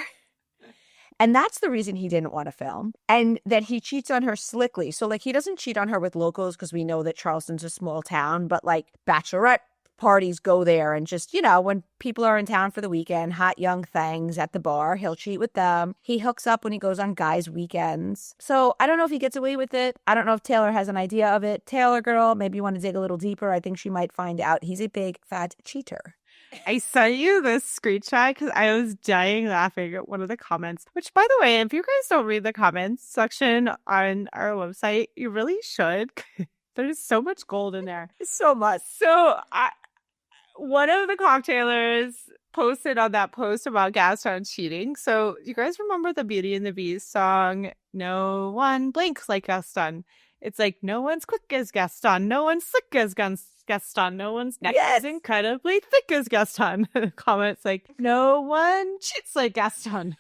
And that's the reason he didn't want to film. And that he cheats on her slickly. So like he doesn't cheat on her with locals because we know that Charleston's a small town, but like bachelorette parties go there and just, you know, when people are in town for the weekend, hot young things at the bar, he'll cheat with them. He hooks up when he goes on guys' weekends. So I don't know if he gets away with it. I don't know if Taylor has an idea of it. Taylor girl, maybe you want to dig a little deeper. I think she might find out he's a big fat cheater. I sent you this screenshot because I was dying laughing at one of the comments, which, by the way, if you guys don't read the comments section on our website, you really should. There's so much gold in there. So much. So one of the cocktailers posted on that post about Gaston cheating. So you guys remember the Beauty and the Beast song, No One Blinks Like Gaston? It's like, no one's quick as Gaston, no one's slick as Gaston, no one's neck is incredibly thick as Gaston. Comments like, no one cheats like Gaston.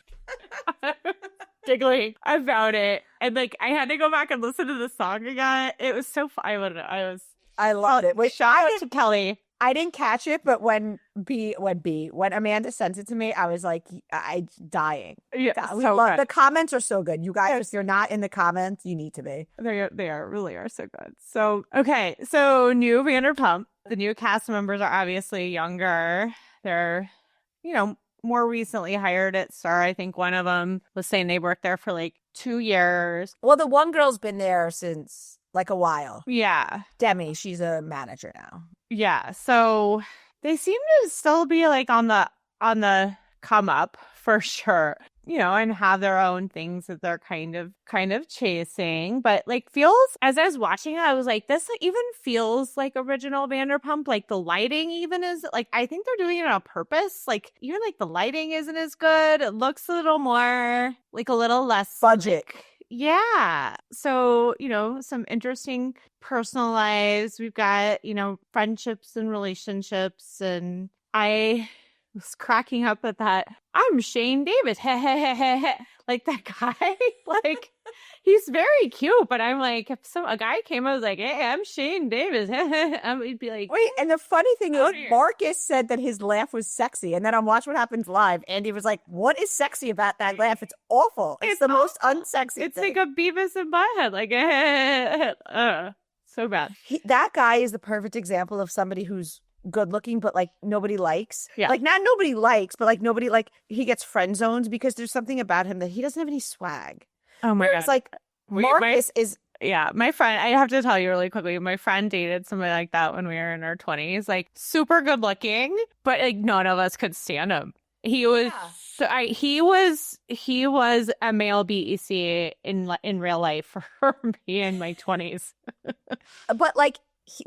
Giggling about it. And like, I had to go back and listen to the song again. It was so fun. I loved it. Wait, shout out to Kelly. I didn't catch it, but when Amanda sent it to me, I was like, I dying. Yeah, the comments are so good. You guys, if you're not in the comments, you need to be. They really are so good. So, okay. So new Vanderpump, the new cast members are obviously younger. They're, more recently hired at Star. I think one of them was saying they worked there for like 2 years. Well, the one girl's been there since like a while. Yeah. Demi, she's a manager now. Yeah. So they seem to still be like on the come up for sure. You know, and have their own things that they're kind of chasing. But like feels, as I was watching it, I was like, this even feels like original Vanderpump. Like the lighting even is like, I think they're doing it on purpose. Like even like the lighting isn't as good. It looks a little more like a little less budget. Yeah. So, you know, some interesting personal lives. We've got, you know, friendships and relationships. And I was cracking up at that. I'm Shane Davis. Like that guy, like he's very cute, but I'm like, if a guy came, I was like, hey, I'm Shane Davis. He'd be like, wait. And the funny thing is, dear. Marcus said that his laugh was sexy. And then on Watch What Happens Live, Andy was like, what is sexy about that laugh? It's awful. It's the most unsexy It's thing. like a Beavis and Butthead. Like, so bad. That guy is the perfect example of somebody who's good looking, but like nobody likes. Yeah. Like not nobody likes, but like nobody like he gets friend zoned because there's something about him that he doesn't have any swag. Oh my God. It's like Marcus is. Yeah, my friend, I have to tell you really quickly, my friend dated somebody like that when we were in our 20s, like super good looking, but like none of us could stand him. He was he was a male BEC in real life for me in my 20s. But like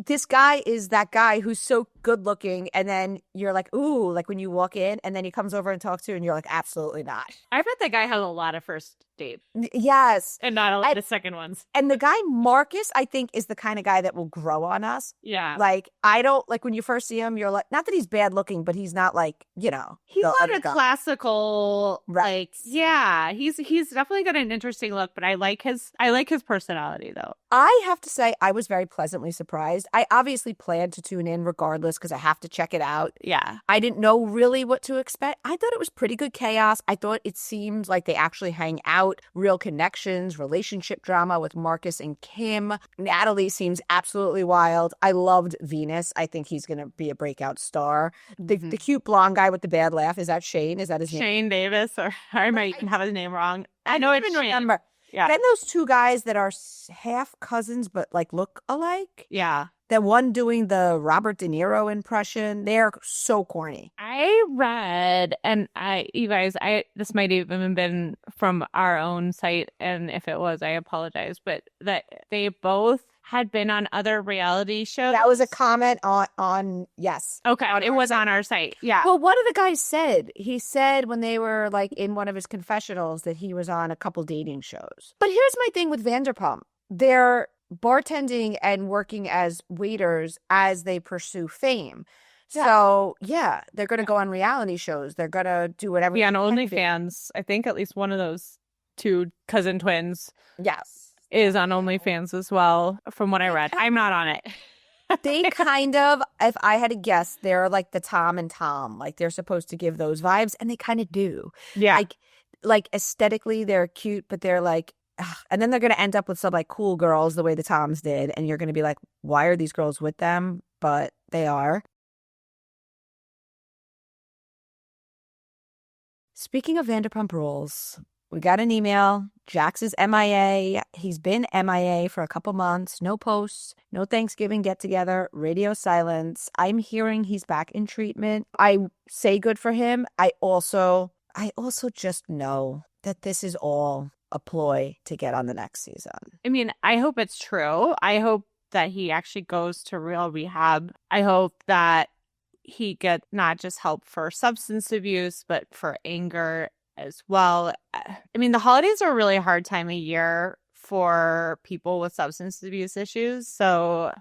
this guy is that guy who's so good looking, and then you're like, ooh, like when you walk in, and then he comes over and talks to you, and you're like, absolutely not. I bet that guy has a lot of first dates. Yes. And not a lot of second ones. And the guy, Marcus, I think is the kind of guy that will grow on us. Yeah. Like, I don't, like when you first see him, you're like, not that he's bad looking, but he's not like, you know. He's not a classical, like, yeah, he's definitely got an interesting look, but I like his personality though. I have to say, I was very pleasantly surprised. I obviously planned to tune in regardless because I have to check it out. Yeah. I didn't know really what to expect. I thought it was pretty good chaos. I thought it seemed like they actually hang out, real connections, relationship drama with Marcus and Kim. Natalie seems absolutely wild. I loved Venus. I think he's going to be a breakout star. The cute blonde guy with the bad laugh, is that Shane? Is that his name? Shane Davis, or I might even have his name wrong. I know it's remember. Yeah. Then those two guys that are half cousins but like look alike. Yeah. That one doing the Robert De Niro impression, they're so corny. I read, and you guys, this might even been from our own site, and if it was, I apologize, but that they both had been on other reality shows. That was a comment on yes. Okay, it was on our site. Yeah. Well, one of the guys said, he said when they were like in one of his confessionals that he was on a couple dating shows. But here's my thing with Vanderpump. They're bartending and working as waiters as they pursue fame. So, yeah, they're going to go on reality shows. They're going to do whatever. Yeah, on OnlyFans. I think at least one of those two cousin twins is on OnlyFans as well, from what I read. I'm not on it. They kind of, if I had to guess, they're like the Tom and Tom. Like they're supposed to give those vibes, and they kind of do. Yeah. Like aesthetically, they're cute, but they're like, ugh. And then they're going to end up with some like cool girls the way the Toms did. And you're going to be like, why are these girls with them? But they are. Speaking of Vanderpump Rules, we got an email. Jax is MIA. He's been MIA for a couple months. No posts, no Thanksgiving get-together, radio silence. I'm hearing he's back in treatment. I say good for him. I also just know that this is all a ploy to get on the next season. I mean, I hope it's true. I hope that he actually goes to real rehab. I hope that he gets not just help for substance abuse, but for anger as well. I mean, the holidays are a really hard time of year for people with substance abuse issues. So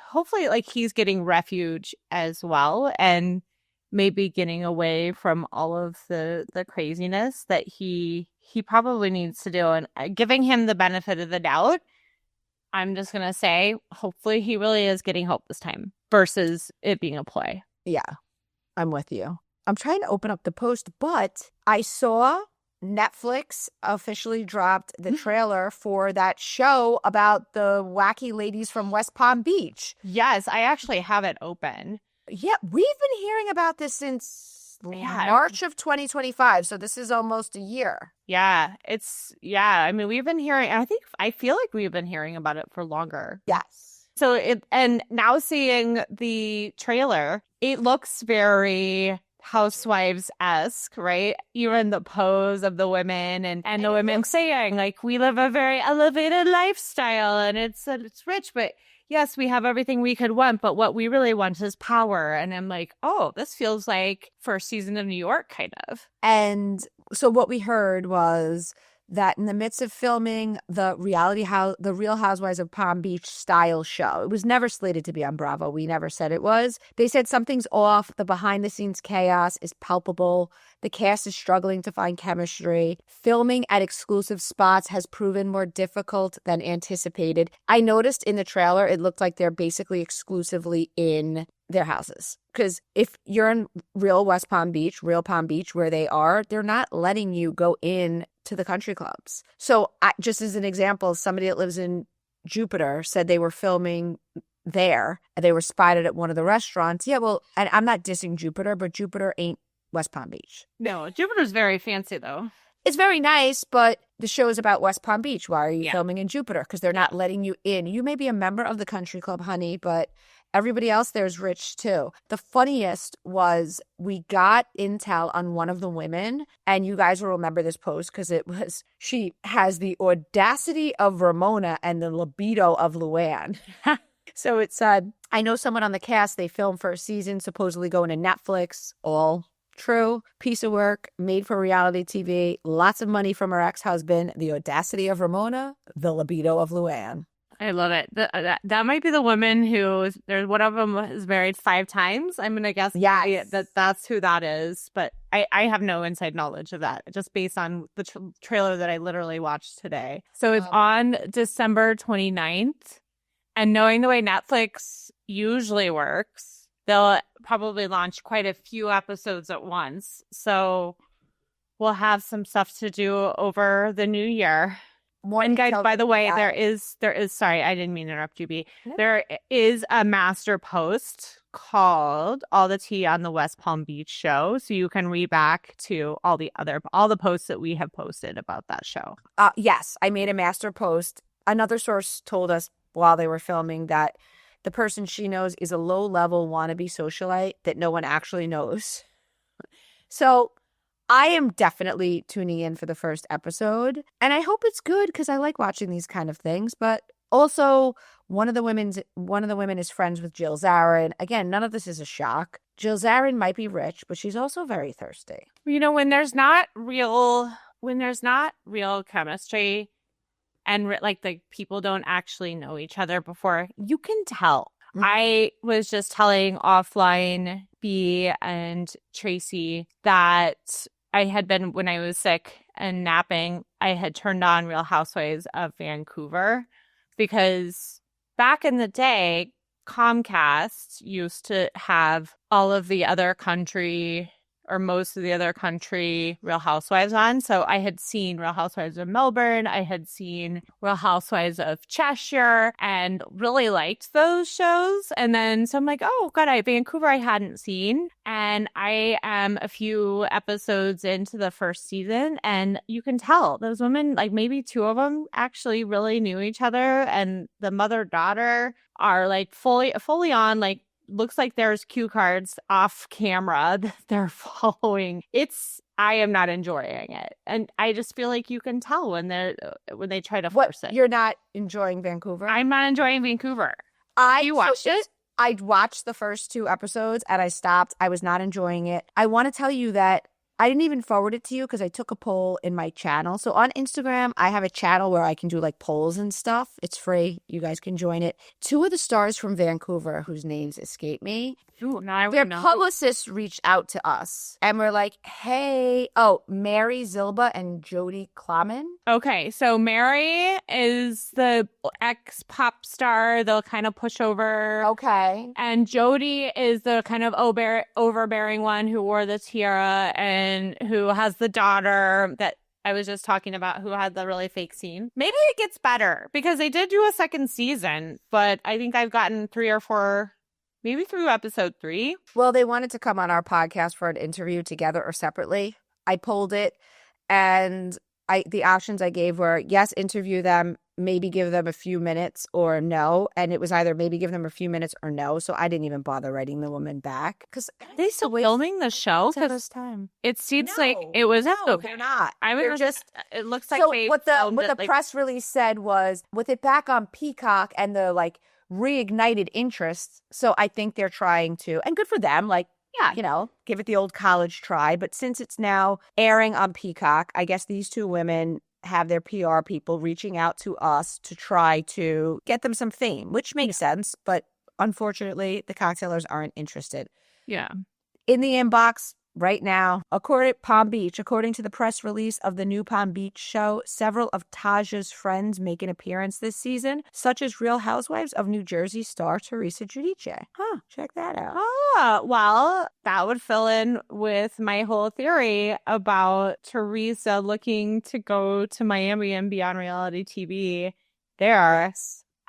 hopefully, like, he's getting refuge as well, and maybe getting away from all of the craziness that he probably needs to do. And giving him the benefit of the doubt, I'm just going to say, hopefully he really is getting help this time versus it being a ploy. Yeah, I'm with you. I'm trying to open up the post, but I saw Netflix officially dropped the trailer for that show about the wacky ladies from West Palm Beach. Yes, I actually have it open. Yeah, we've been hearing about this since March of 2025, so this is almost a year. Yeah, I mean, we've been hearing, I feel like we've been hearing about it for longer. Yes. So and now seeing the trailer, it looks very housewives-esque, right? Even the pose of the women and the women saying, like, we live a very elevated lifestyle and it's rich, but yes, we have everything we could want, but what we really want is power. And I'm like, oh, this feels like first season of New York, kind of. And so what we heard was that in the midst of filming the Real Housewives of Palm Beach style show, it was never slated to be on Bravo. We never said it was. They said something's off. The behind the scenes chaos is palpable. The cast is struggling to find chemistry. Filming at exclusive spots has proven more difficult than anticipated. I noticed in the trailer, it looked like they're basically exclusively in their houses. Because if you're in real Palm Beach, where they are, they're not letting you go in to the country clubs. So just as an example, somebody that lives in Jupiter said they were filming there and they were spotted at one of the restaurants. Yeah, well, and I'm not dissing Jupiter, but Jupiter ain't West Palm Beach. No, Jupiter's very fancy, though. It's very nice, but the show is about West Palm Beach. Why are you filming in Jupiter? Because they're not letting you in. You may be a member of the country club, honey, but everybody else there is rich too. The funniest was we got intel on one of the women, and you guys will remember this post because she has the audacity of Ramona and the libido of Luann. So it said, I know someone on the cast, they filmed for a season, supposedly going to Netflix, all true. Piece of work, made for reality TV, lots of money from her ex-husband, the audacity of Ramona, the libido of Luann. I love it. That might be the woman there's one of them is married 5 times. I'm going to guess that's who that is. But I have no inside knowledge of that, just based on the trailer that I literally watched today. So it's on December 29th. And knowing the way Netflix usually works, they'll probably launch quite a few episodes at once. So we'll have some stuff to do over the new year. And guys, by the way, there is sorry, I didn't mean to interrupt you, B. There is a master post called All the Tea on the West Palm Beach Show. So you can read back to all the posts that we have posted about that show. Yes, I made a master post. Another source told us while they were filming that the person she knows is a low-level wannabe socialite that no one actually knows. So I am definitely tuning in for the first episode, and I hope it's good because I like watching these kind of things. But also, one of the women is friends with Jill Zarin. Again, none of this is a shock. Jill Zarin might be rich, but she's also very thirsty. You know, when there's not real chemistry, and like the people don't actually know each other before, you can tell. Mm-hmm. I was just telling offline B and Tracy that I had been, when I was sick and napping, I had turned on Real Housewives of Vancouver because back in the day, Comcast used to have all of the other country or most of the other country Real Housewives on. So I had seen Real Housewives of Melbourne. I had seen Real Housewives of Cheshire and really liked those shows. And then, so I'm like, oh, God, Vancouver I hadn't seen. And I am a few episodes into the first season, and you can tell those women, like maybe 2 of them actually really knew each other. And the mother-daughter are like fully on, like, looks like there's cue cards off camera that they're following. I am not enjoying it. And I just feel like you can tell when they try to force it. You're not enjoying Vancouver? I'm not enjoying Vancouver. You watched it? I watched the first 2 episodes and I stopped. I was not enjoying it. I want to tell you that I didn't even forward it to you because I took a poll in my channel. So on Instagram, I have a channel where I can do like polls and stuff. It's free. You guys can join it. 2 of the stars from Vancouver, whose names escape me, their publicists reached out to us and we're like, hey, Mary Zilba and Jody Klaman. Okay, so Mary is the ex-pop star they'll kind of push over. Okay. And Jody is the kind of overbearing one who wore the tiara and who has the daughter that I was just talking about who had the really fake scene. Maybe it gets better because they did do a second season, but I think I've gotten 3 or 4, maybe through episode 3. Well, they wanted to come on our podcast for an interview together or separately. I polled it, and the options I gave were, yes, interview them, maybe give them a few minutes or no. And it was either maybe give them a few minutes or no. So I didn't even bother writing the woman back. Because They still filming the show? Because time. It seems like it was okay. They're not. They're just. It looks like so they what the like, press release said was with it back on Peacock and the like reignited interest. So I think they're trying to, and good for them. Like, yeah, you know, give it the old college try. But since it's now airing on Peacock, I guess these two women have their PR people reaching out to us to try to get them some fame, which makes sense. But unfortunately, the cocktailers aren't interested. Yeah. In the inbox right now, according to the press release of the new Palm Beach show, several of Taja's friends make an appearance this season, such as Real Housewives of New Jersey star Teresa Giudice. Check that out. Well, that would fill in with my whole theory about Teresa looking to go to Miami and be on reality TV there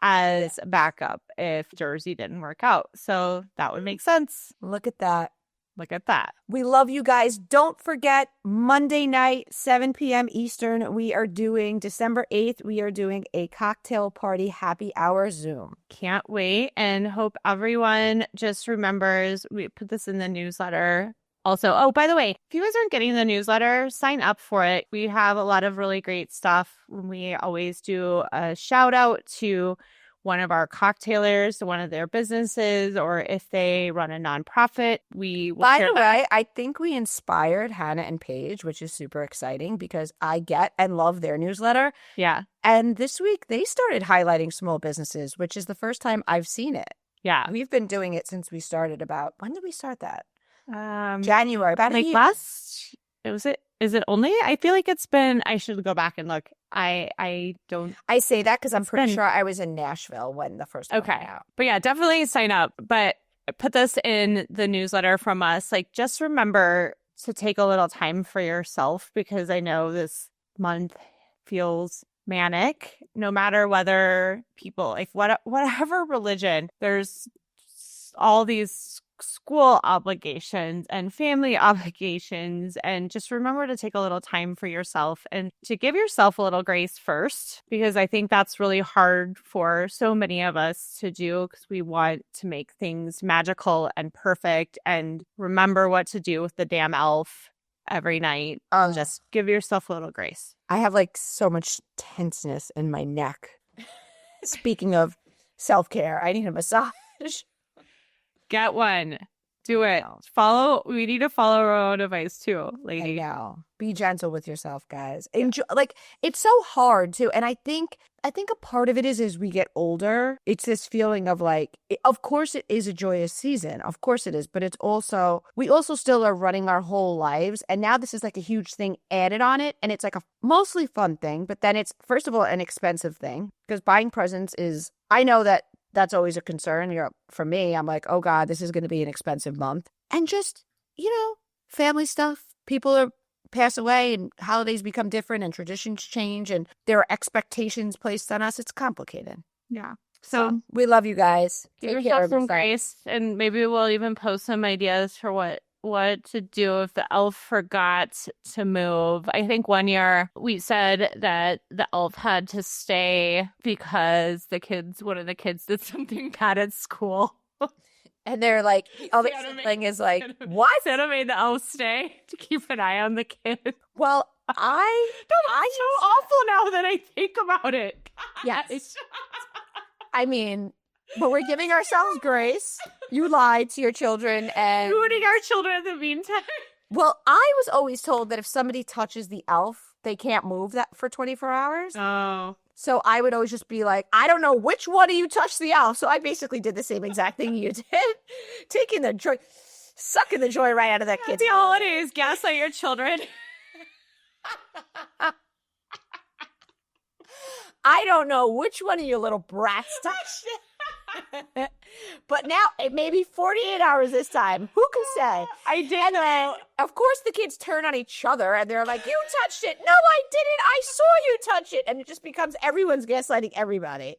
as a backup if Jersey didn't work out. So that would make sense. Look at that. Look at that. We love you guys. Don't forget, Monday night, 7 p.m. Eastern, we are doing, December 8th, we are doing a cocktail party happy hour Zoom. Can't wait, and hope everyone just remembers, we put this in the newsletter. Also, oh, by the way, if you guys aren't getting the newsletter, sign up for it. We have a lot of really great stuff. We always do a shout out to one of our cocktailers, one of their businesses, or if they run a nonprofit, we will. By the way, I think we inspired Hannah and Paige, which is super exciting because I get and love their newsletter. Yeah. And this week they started highlighting small businesses, which is the first time I've seen it. Yeah. We've been doing it since we started when did we start that? January, about like a year. Last, is it only? I feel like it's been, I should go back and look. I don't. I say that because I'm pretty sure I was in Nashville when the first one came out. But yeah, definitely sign up. But put this in the newsletter from us. Like, just remember to take a little time for yourself because I know this month feels manic. No matter whether people, like whatever religion, there's all these school obligations and family obligations, and just remember to take a little time for yourself and to give yourself a little grace first, because I think that's really hard for so many of us to do because we want to make things magical and perfect and remember what to do with the damn elf every night. Just give yourself a little grace. I have like so much tenseness in my neck. Speaking of self-care, I need a massage. Get one. Do it. We need to follow our own advice too, lady. I know. Be gentle with yourself, guys. Enjoy, like, it's so hard too. And I think a part of it is we get older, it's this feeling of like, of course it is a joyous season. Of course it is. But it's also, we also still are running our whole lives. And now this is like a huge thing added on it. And it's like a mostly fun thing. But then it's, first of all, an expensive thing because buying presents is, I know that's always a concern. For me, I'm like, oh God, this is going to be an expensive month. And just, family stuff. People pass away and holidays become different and traditions change and there are expectations placed on us. It's complicated. Yeah. So we love you guys. Give yourself some grace, and maybe we'll even post some ideas for what to do if the elf forgot to move. I think one year we said that the elf had to stay because one of the kids did something bad at school. And they're like, the thing is like, what? Santa made the elf stay to keep an eye on the kid. Well, so awful now that I think about it. Yes. I mean, but we're giving ourselves grace. You lied to your children and ruining our children in the meantime. Well, I was always told that if somebody touches the elf, they can't move that for 24 hours. Oh. So I would always just be like, I don't know which one of you touched the elf. So I basically did the same exact thing you did. Taking the joy, sucking the joy right out of that kid. The holidays, gaslight your children. I don't know which one of you little brats touched it. But now it may be 48 hours this time. Who can say? I did. And then, of course, the kids turn on each other and they're like, you touched it. No, I didn't. I saw you touch it. And it just becomes everyone's gaslighting everybody.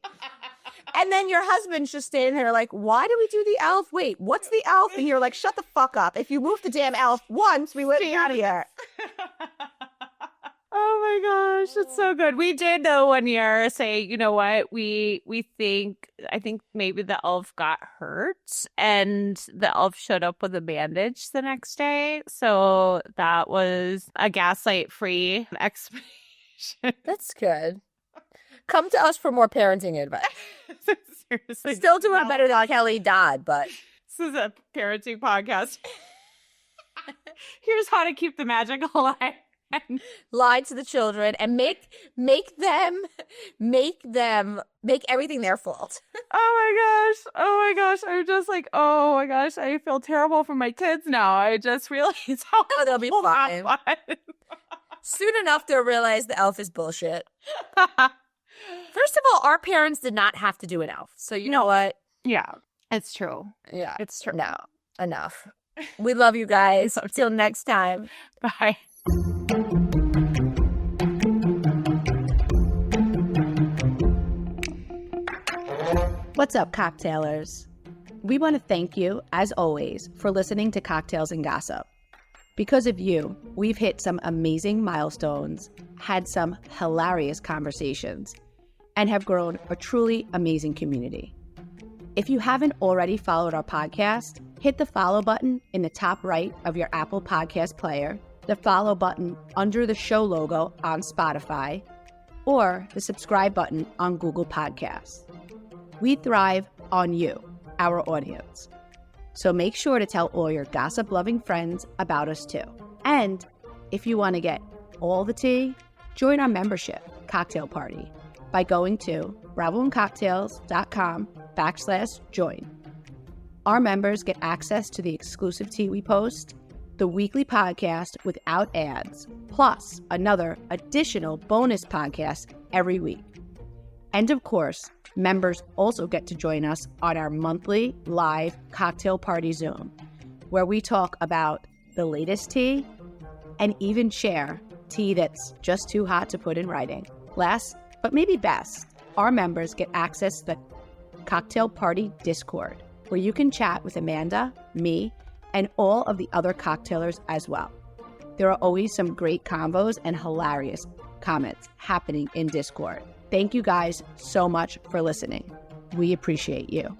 And then your husband's just standing there like, why do we do the elf? Wait, what's the elf? And you're like, shut the fuck up. If you move the damn elf once, we would be out of here. Oh my gosh, it's so good. We did though one year say, you know what, I think maybe the elf got hurt and the elf showed up with a bandage the next day. So that was a gaslight-free explanation. That's good. Come to us for more parenting advice. Seriously. Still doing better than Kelly Dodd, but This is a parenting podcast. Here's how to keep the magic alive. lie to the children and make everything their fault. Oh my gosh. I'm just like, oh my gosh, I feel terrible for my kids now. I just realized how They'll be fine. Soon enough, they'll realize the elf is bullshit. First of all, our parents did not have to do an elf. So you know what? Yeah, it's true. Yeah. It's true. No, enough. We love you guys. Till next time. Bye. What's up, cocktailers? We want to thank you, as always, for listening to Cocktails and Gossip. Because of you, we've hit some amazing milestones, had some hilarious conversations, and have grown a truly amazing community. If you haven't already followed our podcast, hit the follow button in the top right of your Apple Podcast player, the follow button under the show logo on Spotify, or the subscribe button on Google Podcasts. We thrive on you, our audience. So make sure to tell all your gossip-loving friends about us too. And if you want to get all the tea, join our membership cocktail party by going to bravoandcocktails.com/join. Our members get access to the exclusive tea we post, the weekly podcast without ads, plus another additional bonus podcast every week. And of course, members also get to join us on our monthly live cocktail party Zoom, where we talk about the latest tea and even share tea that's just too hot to put in writing. Last, but maybe best, our members get access to the Cocktail Party Discord, where you can chat with Amanda, me, and all of the other cocktailers as well. There are always some great combos and hilarious comments happening in Discord. Thank you guys so much for listening. We appreciate you.